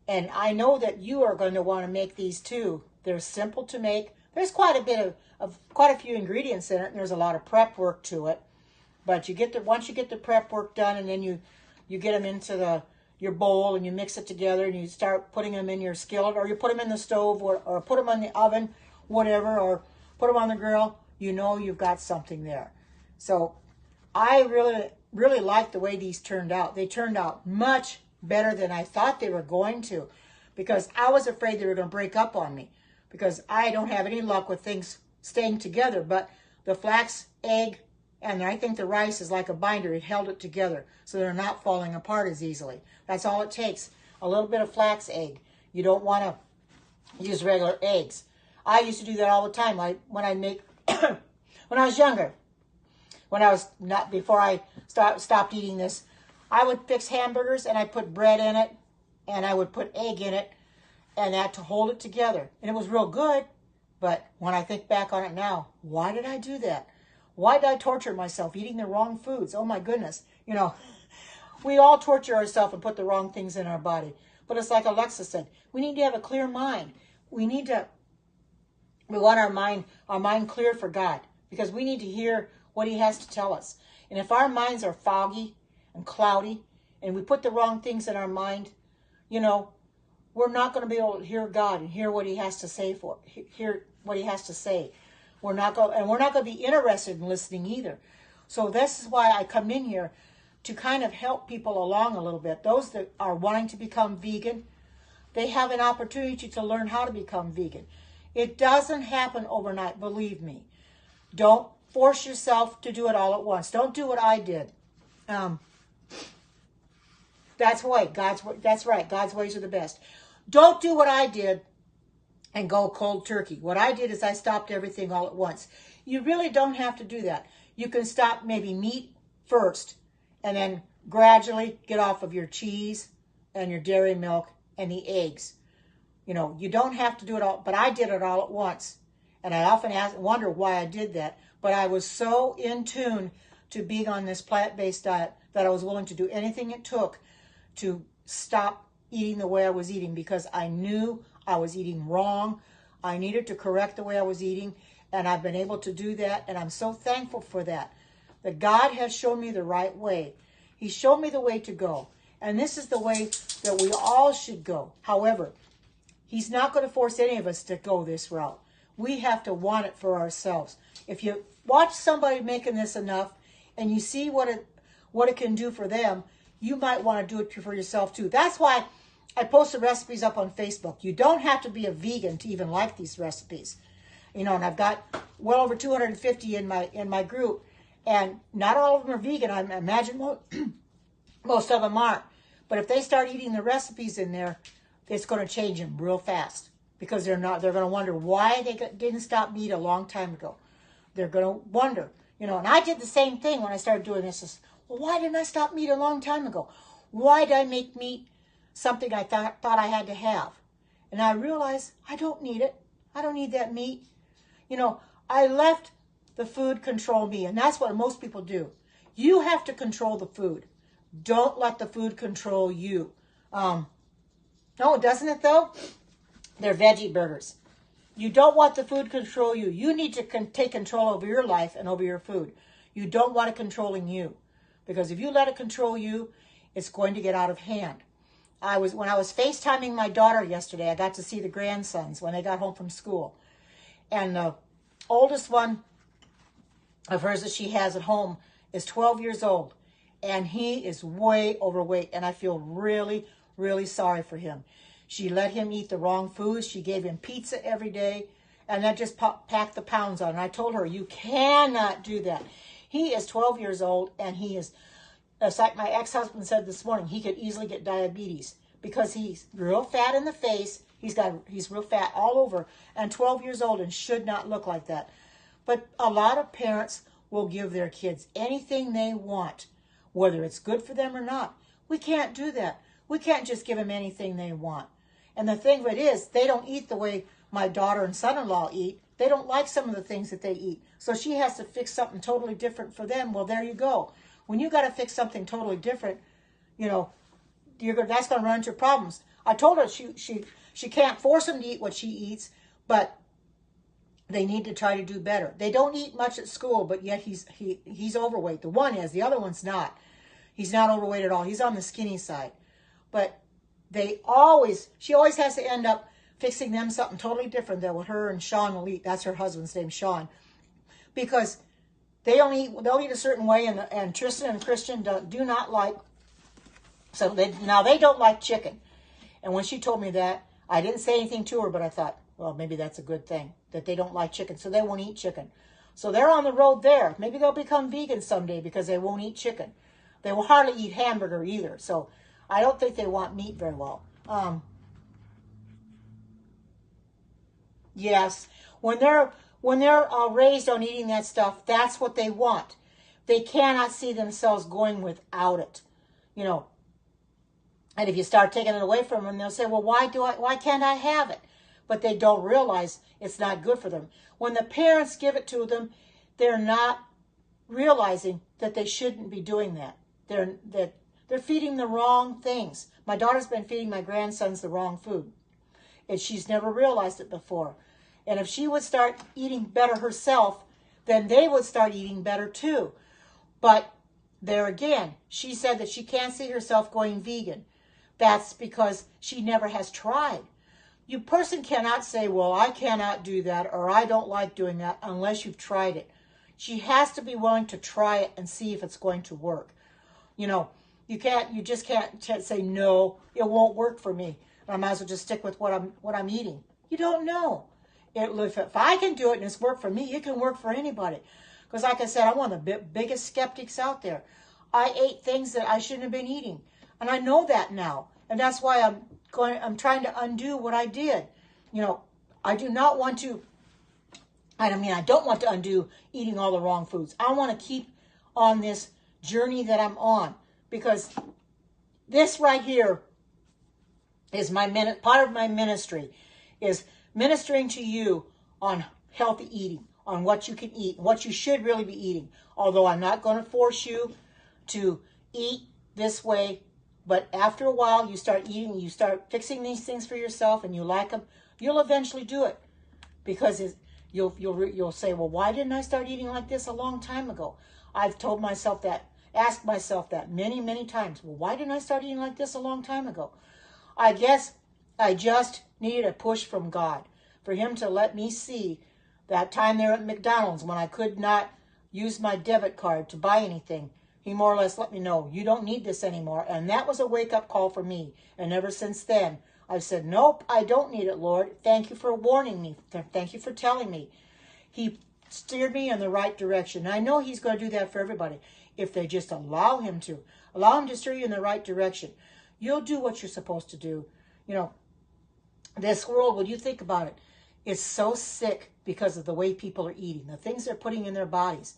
I know that you are going to want to make these too. They're simple to make. There's quite a bit of quite a few ingredients in it, and there's a lot of prep work to it. But once you get the prep work done, and then you get them into your bowl, and you mix it together, and you start putting them in your skillet, or you put them in the stove, or put them in the oven, whatever, or put them on the grill, you know you've got something there. So I really, really like the way these turned out. They turned out much better than I thought they were going to, because I was afraid they were going to break up on me, because I don't have any luck with things staying together. But the flax egg, and I think the rice is like a binder. It held it together, so they're not falling apart as easily. That's all it takes, a little bit of flax egg. You don't want to use regular eggs. I used to do that all the time. When I was younger, before I stopped eating this, I would fix hamburgers, and I put bread in it, and I would put egg in it, and that to hold it together. And it was real good. But when I think back on it now, why did I do that? Why did I torture myself eating the wrong foods? Oh my goodness. You know, we all torture ourselves and put the wrong things in our body. But it's like Alexa said, we need to have a clear mind. We want our mind clear for God, because we need to hear what he has to tell us. And if our minds are foggy and cloudy, and we put the wrong things in our mind, you know, we're not going to be able to hear God and hear what he has to say hear what he has to say. We're not going to be interested in listening either. So this is why I come in here to kind of help people along a little bit. Those that are wanting to become vegan, they have an opportunity to learn how to become vegan. It doesn't happen overnight, believe me. Don't force yourself to do it all at once. Don't do what I did. That's right. God's ways are the best. Don't do what I did and go cold turkey. What I did is I stopped everything all at once. You really don't have to do that. You can stop maybe meat first and then gradually get off of your cheese and your dairy milk and the eggs. You know, you don't have to do it all, but I did it all at once. And I often wonder why I did that. But I was so in tune to being on this plant-based diet that I was willing to do anything it took to stop eating the way I was eating, because I knew I was eating wrong. I needed to correct the way I was eating, and I've been able to do that, and I'm so thankful for that. That God has shown me the right way. He showed me the way to go, and this is the way that we all should go. However, He's not going to force any of us to go this route. We have to want it for ourselves. If you watch somebody making this enough and you see what it can do for them, you might want to do it for yourself too. That's why I post the recipes up on Facebook. You don't have to be a vegan to even like these recipes. You know, and I've got well over 250 in my group, and not all of them are vegan. I imagine most of them aren't. But if they start eating the recipes in there, it's going to change them real fast, because they're going to wonder why they didn't stop meat a long time ago. They're going to wonder, you know, and I did the same thing when I started doing this. Well, why didn't I stop meat a long time ago? Why did I make meat something I thought I had to have? And I realized I don't need it. I don't need that meat. You know, I left the food control me, and that's what most people do. You have to control the food. Don't let the food control you. No, doesn't it though? They're veggie burgers. You don't want the food control you. You need to take control over your life and over your food. You don't want it controlling you, because if you let it control you, it's going to get out of hand. When I was FaceTiming my daughter yesterday, I got to see the grandsons when they got home from school. And the oldest one of hers that she has at home is 12 years old. And he is way overweight. And I feel really, really sorry for him. She let him eat the wrong foods. She gave him pizza every day. And that just packed the pounds on. And I told her, you cannot do that. He is 12 years old, and he is, it's like my ex-husband said this morning, he could easily get diabetes because he's real fat in the face. He's real fat all over, and 12 years old, and should not look like that. But a lot of parents will give their kids anything they want, whether it's good for them or not. We can't do that. We can't just give them anything they want. And the thing of it is, they don't eat the way my daughter and son-in-law eat. They don't like some of the things that they eat. So she has to fix something totally different for them. Well, there you go. When you got to fix something totally different, you know, that's going to run into problems. I told her she can't force him to eat what she eats, but they need to try to do better. They don't eat much at school, but yet he's overweight. The one is, the other one's not. He's not overweight at all. He's on the skinny side. But she always has to end up fixing them something totally different than what her and Sean will eat. That's her husband's name, Sean. Because they'll eat a certain way, and Tristan and Christian do not like, so they don't like chicken. And when she told me that, I didn't say anything to her, but I thought, well, maybe that's a good thing, that they don't like chicken, so they won't eat chicken. So they're on the road there. Maybe they'll become vegan someday because they won't eat chicken. They will hardly eat hamburger either, so I don't think they want meat very well. Yes, when they're raised on eating that stuff, that's what they want. They cannot see themselves going without it, you know. And if you start taking it away from them, they'll say, well, why can't I have it? But they don't realize it's not good for them. When the parents give it to them, they're not realizing that they shouldn't be doing that. They're feeding the wrong things. My daughter's been feeding my grandsons the wrong food, and she's never realized it before. And if she would start eating better herself, then they would start eating better too. But there again, she said that she can't see herself going vegan. That's because she never has tried. You person cannot say, well, I cannot do that, or I don't like doing that, unless you've tried it. She has to be willing to try it and see if it's going to work. You know, you just can't say, no, it won't work for me. I might as well just stick with what I'm eating. You don't know. If I can do it and it's worked for me, it can work for anybody. Because like I said, I'm one of the biggest skeptics out there. I ate things that I shouldn't have been eating. And I know that now. And that's why I'm trying to undo what I did. You know, I don't want to undo eating all the wrong foods. I want to keep on this journey that I'm on. Because this right here is part of my ministry, is ministering to you on healthy eating, on what you can eat, what you should really be eating. Although I'm not going to force you to eat this way, but after a while you start eating, you start fixing these things for yourself and you like them, you'll eventually do it. Because you'll say, well, why didn't I start eating like this a long time ago? I've told myself that, asked myself that many, many times. Well, why didn't I start eating like this a long time ago? I guess I just needed a push from God for him to let me see that time there at McDonald's when I could not use my debit card to buy anything. He more or less let me know, you don't need this anymore. And that was a wake-up call for me. And ever since then, I've said, nope, I don't need it, Lord. Thank you for warning me. Thank you for telling me. He steered me in the right direction. And I know he's going to do that for everybody if they just allow him to. Allow him to steer you in the right direction. You'll do what you're supposed to do. You know, this world, when you think about it, is so sick because of the way people are eating, the things they're putting in their bodies.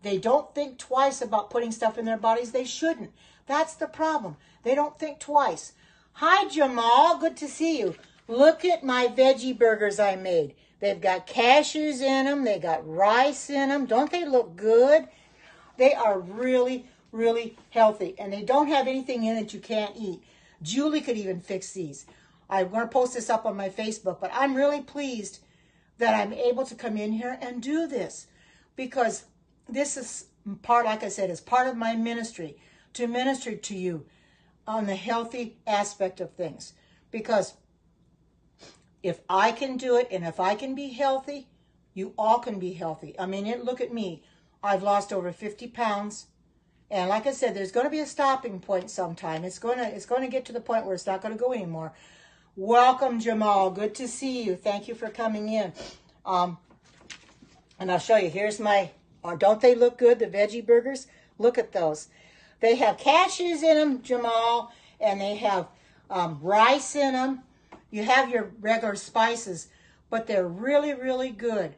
They don't think twice about putting stuff in their bodies. They shouldn't. That's the problem. They don't think twice. Hi, Jamal. Good to see you. Look at my veggie burgers I made. They've got cashews in them. They got rice in them. Don't they look good? They are really, really healthy. And they don't have anything in it you can't eat. Julie could even fix these. I'm going to post this up on my Facebook. But I'm really pleased that I'm able to come in here and do this. Because this is part, like I said, is part of my ministry. To minister to you on the healthy aspect of things. Because if I can do it and if I can be healthy, you all can be healthy. I mean, look at me. I've lost over 50 pounds. And like I said, there's going to be a stopping point sometime. It's going to get to the point where it's not going to go anymore. Welcome, Jamal. Good to see you. Thank you for coming in. And I'll show you. Here's my, don't they look good, the veggie burgers? Look at those. They have cashews in them, Jamal, and they have rice in them. You have your regular spices, but they're really, really good.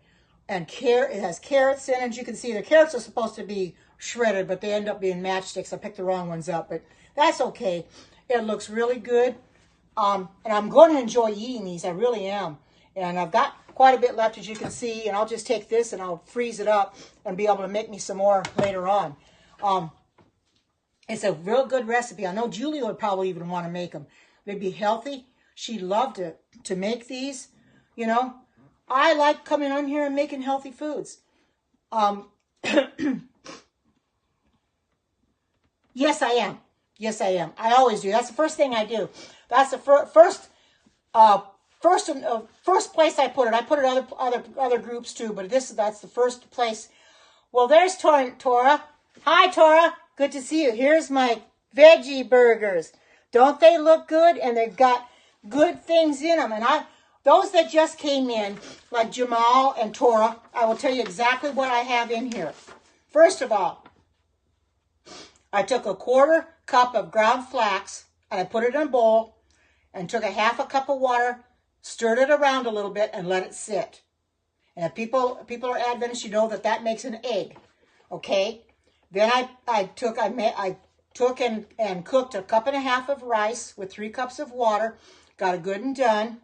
And it has carrots in it. As you can see, the carrots are supposed to be shredded, but they end up being matchsticks. I picked the wrong ones up, but that's okay. It looks really good. And I'm going to enjoy eating these. I really am. And I've got quite a bit left, as you can see, and I'll just take this and I'll freeze it up and be able to make me some more later on. It's a real good recipe. I know Julie would probably even want to make them. They'd be healthy. She'd love to make these. You know, I like coming on here and making healthy foods. Yes, I am. Yes, I am. I always do. That's the first thing I do. That's the first place I put it. I put it other groups too, but that's the first place. Well, there's Tora. Hi, Tora. Good to see you. Here's my veggie burgers. Don't they look good? And they've got good things in them. And those that just came in, like Jamal and Tora, I will tell you exactly what I have in here. First of all, I took a 1/4 cup of ground flax and I put it in a bowl and took a 1/2 cup of water, stirred it around a little bit and let it sit. And if people are Adventists, you know that makes an egg. Okay? Then I took and cooked a 1.5 cups of rice with 3 cups of water. Got it good and done.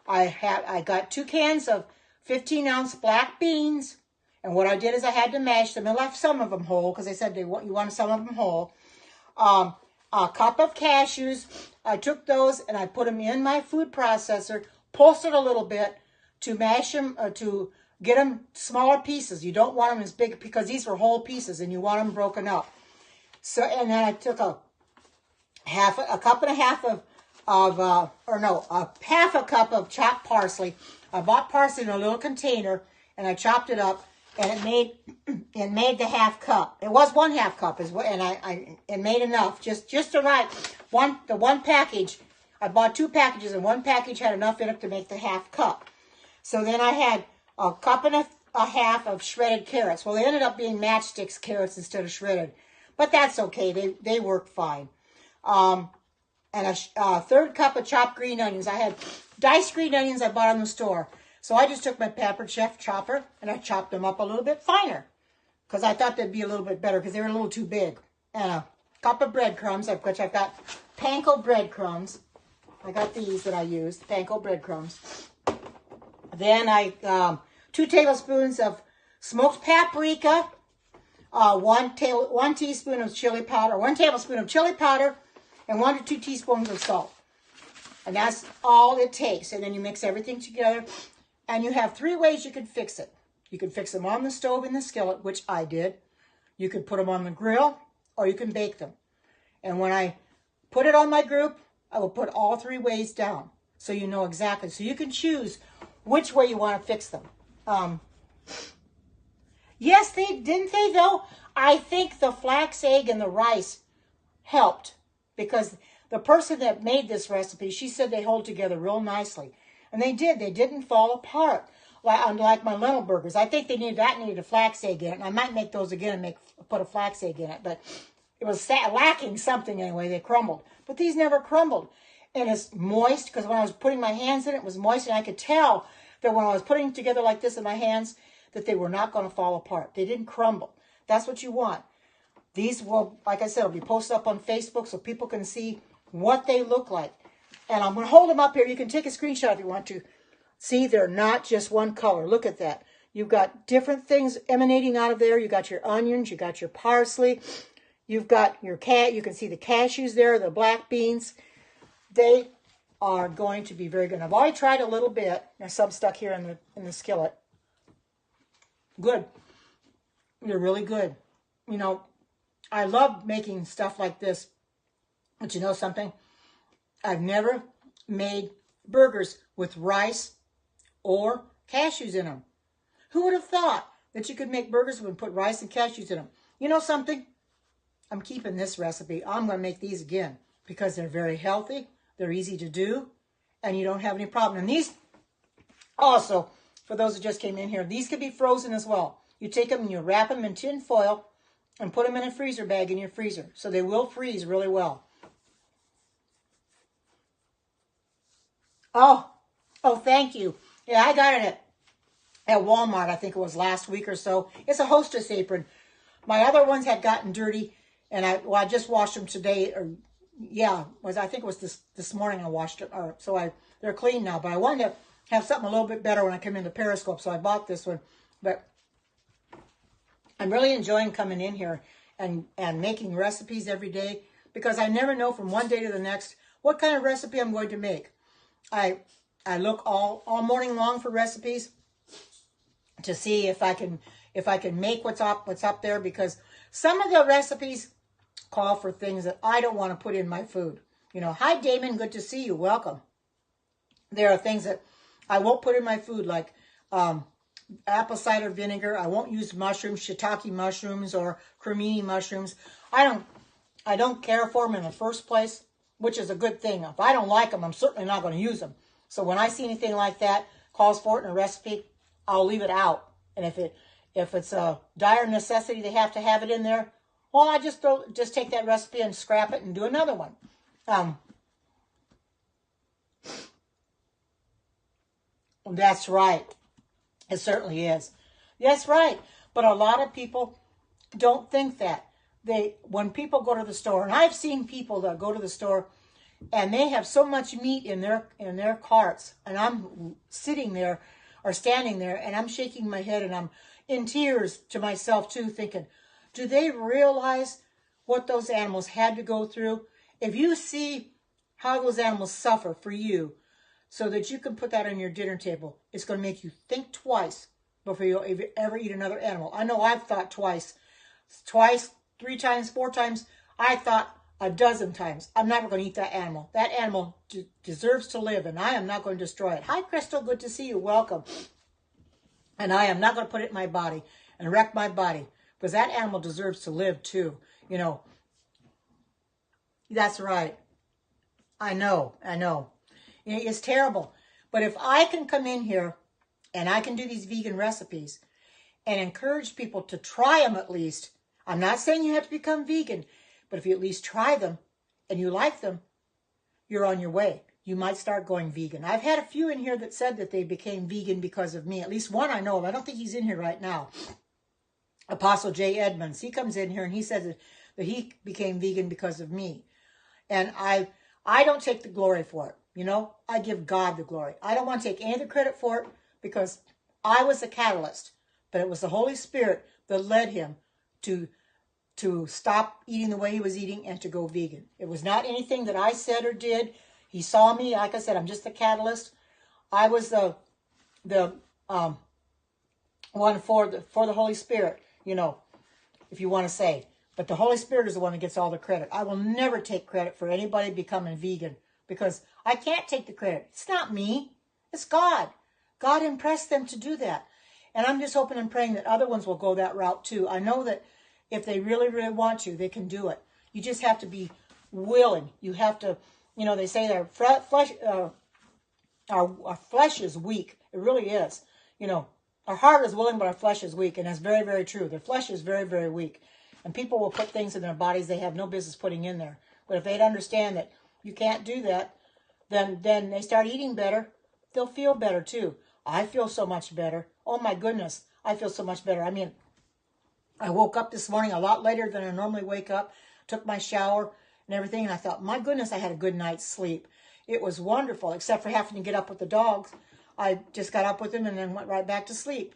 I got 2 cans of 15-ounce black beans. And what I did is I had to mash them. I left some of them whole because they said you wanted some of them whole. A cup of cashews. I took those and I put them in my food processor, pulsed it a little bit to mash them, to get them smaller pieces. You don't want them as big because these were whole pieces and you want them broken up. So, and then I took a 1.5 cups a 1/2 cup of chopped parsley. I bought parsley in a little container and I chopped it up and it made the half cup. It was 1/2 cup, and it made enough, just the right the one package. I bought 2 packages, and one package had enough in it to make the half cup. So then I had a cup and a half of shredded carrots. Well, they ended up being matchsticks carrots instead of shredded, but that's okay. They work fine. And a 1/3 cup of chopped green onions. I had diced green onions I bought in the store. So I just took my Pampered Chef chopper and I chopped them up a little bit finer because I thought they'd be a little bit better because they were a little too big. And a cup of breadcrumbs, which I've got panko breadcrumbs. I got these that I used, panko breadcrumbs. Then 2 tablespoons of smoked paprika, 1 teaspoon of chili powder, 1 tablespoon of chili powder, and 1 to 2 teaspoons of salt. And that's all it takes. And then you mix everything together. And you have 3 ways you can fix it. You can fix them on the stove in the skillet, which I did. You could put them on the grill, or you can bake them. And when I put it on my group, I will put all 3 ways down, so you know exactly. So you can choose which way you want to fix them. Yes, didn't they though? I think the flax, egg, and the rice helped, because the person that made this recipe, she said they hold together real nicely. And they did. They didn't fall apart. Unlike my lentil burgers. I think needed a flax egg in it. And I might make those again and put a flax egg in it. But it was lacking something anyway. They crumbled. But these never crumbled. And it's moist, because when I was putting my hands in it, it was moist. And I could tell that when I was putting it together like this in my hands, that they were not going to fall apart. They didn't crumble. That's what you want. These will, like I said, will be posted up on Facebook so people can see what they look like. And I'm going to hold them up here. You can take a screenshot if you want to. See, they're not just one color. Look at that. You've got different things emanating out of there. You got your onions. You got your parsley. You've got your you can see the cashews there, the black beans. They are going to be very good. I've already tried a little bit. There's some stuck here in the skillet. Good. They're really good. You know, I love making stuff like this. But you know something? I've never made burgers with rice or cashews in them. Who would have thought that you could make burgers and put rice and cashews in them? You know something? I'm keeping this recipe. I'm going to make these again because they're very healthy. They're easy to do, and you don't have any problem. And these also, for those that just came in here, these could be frozen as well. You take them and you wrap them in tin foil and put them in a freezer bag in your freezer. So they will freeze really well. Oh, thank you. Yeah, I got it at Walmart. I think it was last week or so. It's a Hostess apron. My other ones had gotten dirty, and I just washed them today. I think it was this morning I washed it. They're clean now. But I wanted to have something a little bit better when I come into Periscope, so I bought this one. But I'm really enjoying coming in here and making recipes every day, because I never know from one day to the next what kind of recipe I'm going to make. I look all morning long for recipes to see if I can make what's up there, because some of the recipes call for things that I don't want to put in my food. You know, hi Damon, good to see you. Welcome. There are things that I won't put in my food, like apple cider vinegar. I won't use mushrooms, shiitake mushrooms or cremini mushrooms. I don't care for them in the first place, which is a good thing. If I don't like them, I'm certainly not going to use them. So when I see anything like that, calls for it in a recipe, I'll leave it out. And if it's a dire necessity they have to have it in there, well, I just take that recipe and scrap it and do another one. That's right. It certainly is. That's right. But a lot of people don't think that. When people go to the store, and I've seen people that go to the store and they have so much meat in their carts, and I'm sitting there or standing there and I'm shaking my head and I'm in tears to myself too, thinking, do they realize what those animals had to go through? If you see how those animals suffer for you so that you can put that on your dinner table, it's going to make you think twice before you ever eat another animal. I know I've thought twice, 3 times, 4 times. I thought a dozen times, I'm never going to eat that animal. That animal deserves to live, and I am not going to destroy it. Hi, Crystal. Good to see you. Welcome. And I am not going to put it in my body. and wreck my body, because that animal deserves to live too. You know, that's right. I know. It's terrible. But if I can come in here and I can do these vegan recipes and encourage people to try them at least, I'm not saying you have to become vegan, but if you at least try them and you like them, you're on your way. You might start going vegan. I've had a few in here that said that they became vegan because of me. At least one I know of. I don't think he's in here right now. Apostle J. Edmonds. He comes in here and he says that he became vegan because of me. And I don't take the glory for it. You know, I give God the glory. I don't want to take any of the credit for it because I was the catalyst. But it was the Holy Spirit that led him to stop eating the way he was eating and to go vegan. It was not anything that I said or did. He saw me. Like I said, I'm just the catalyst. I was the one for the Holy Spirit, you know, if you want to say. But the Holy Spirit is the one that gets all the credit. I will never take credit for anybody becoming vegan because I can't take the credit. It's not me. It's God. God impressed them to do that. And I'm just hoping and praying that other ones will go that route too. I know that if they really, really want to, they can do it. You just have to be willing. You have to, you know, they say our flesh is weak. It really is. You know, our heart is willing, but our flesh is weak. And that's very, very true. Their flesh is very, very weak. And people will put things in their bodies they have no business putting in there. But if they'd understand that you can't do that, then they start eating better. They'll feel better too. I feel so much better. Oh my goodness, I feel so much better. I mean, I woke up this morning a lot later than I normally wake up, took my shower and everything, and I thought, my goodness, I had a good night's sleep. It was wonderful, except for having to get up with the dogs. I just got up with them and then went right back to sleep.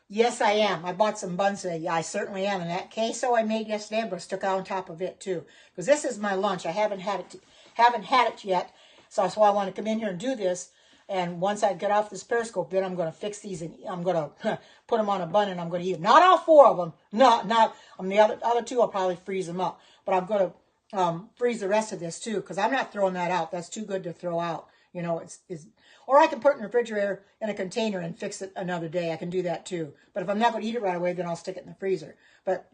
Yes, I am. I bought some buns today. Yeah, I certainly am. And that queso I made yesterday, I'm going to stick on top of it too, because this is my lunch. I haven't had it yet, so that's why I want to come in here and do this. And once I get off this Periscope, then I'm going to fix these and I'm going to put them on a bun and I'm going to eat them. Not all four of them. Not. The other two I'll probably freeze them up, but I'm going to freeze the rest of this too, because I'm not throwing that out. That's too good to throw out. You know, or I can put it in the refrigerator in a container and fix it another day. I can do that too. But if I'm not going to eat it right away, then I'll stick it in the freezer. But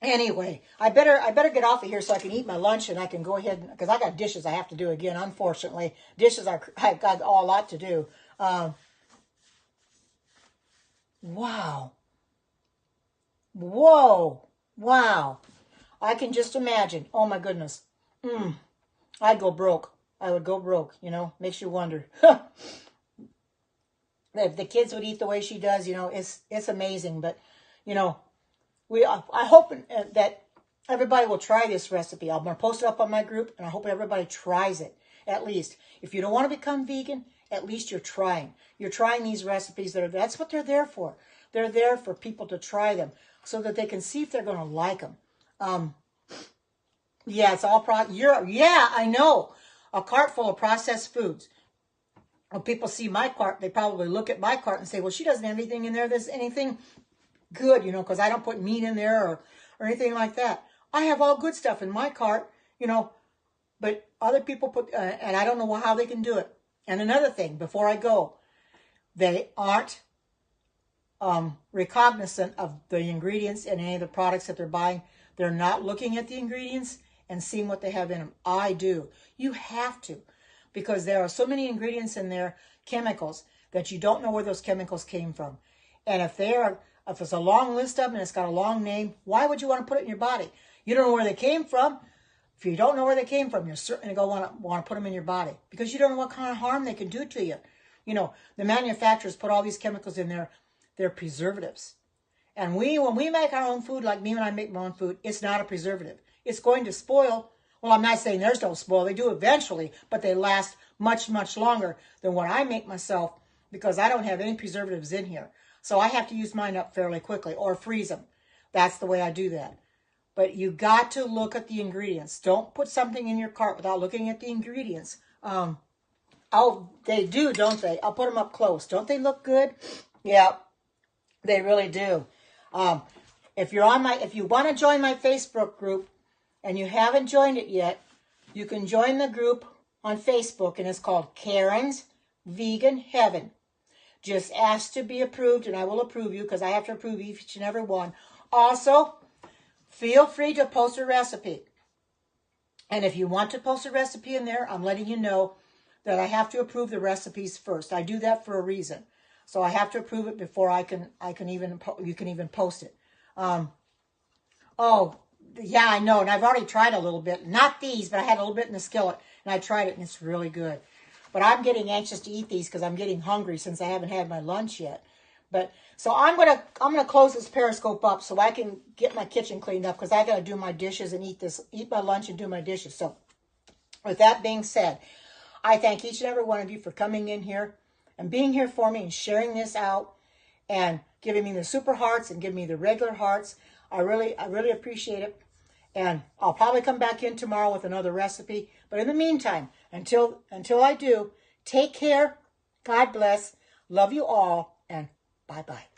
anyway, I better get off of here so I can eat my lunch and I can go ahead, because I got dishes I have to do again. Unfortunately, I've got a lot to do. Wow. Whoa. Wow. I can just imagine. Oh my goodness. I'd go broke. I would go broke, you know, makes you wonder. If the kids would eat the way she does, you know, it's amazing. But, you know, I hope that everybody will try this recipe. I'm going to post it up on my group, and I hope everybody tries it, at least. If you don't want to become vegan, at least you're trying. You're trying these recipes. That's what they're there for. They're there for people to try them so that they can see if they're going to like them. Yeah, it's all yeah, I know. A cart full of processed foods. When people see my cart, they probably look at my cart and say, well, she doesn't have anything in there that's anything good, you know, because I don't put meat in there or anything like that. I have all good stuff in my cart, you know, but other people put, and I don't know how they can do it. And another thing, before I go, they aren't recognizant of the ingredients in any of the products that they're buying. They're not looking at the ingredients and seeing what they have in them. I do. You have to, because there are so many ingredients in there, chemicals, that you don't know where those chemicals came from. And if it's a long list of them and it's got a long name, why would you want to put it in your body? You don't know where they came from. If you don't know where they came from, you're certainly going to want to put them in your body, because you don't know what kind of harm they can do to you. You know, the manufacturers put all these chemicals in there. They're preservatives. And when we make our own food, like me when I make my own food, it's not a preservative. It's going to spoil. Well, I'm not saying theirs don't spoil. They do eventually, but they last much, much longer than what I make myself, because I don't have any preservatives in here. So I have to use mine up fairly quickly or freeze them. That's the way I do that. But you got to look at the ingredients. Don't put something in your cart without looking at the ingredients. Oh, they do, don't they? I'll put them up close. Don't they look good? Yeah, they really do. If you want to join my Facebook group and you haven't joined it yet, you can join the group on Facebook, and it's called Karen's Vegan Heaven. Just ask to be approved, and I will approve you because I have to approve each and every one. Also, feel free to post a recipe. And if you want to post a recipe in there, I'm letting you know that I have to approve the recipes first. I do that for a reason. So I have to approve it before you can even post it. Oh, yeah, I know. And I've already tried a little bit. Not these, but I had a little bit in the skillet. And I tried it, and it's really good. But I'm getting anxious to eat these because I'm getting hungry since I haven't had my lunch yet. But so I'm gonna close this Periscope up so I can get my kitchen cleaned up because I gotta do my dishes and eat my lunch and do my dishes. So with that being said, I thank each and every one of you for coming in here and being here for me and sharing this out and giving me the super hearts and giving me the regular hearts. I really appreciate it. And I'll probably come back in tomorrow with another recipe. But in the meantime, until I do, take care. God bless. Love you all. And bye-bye.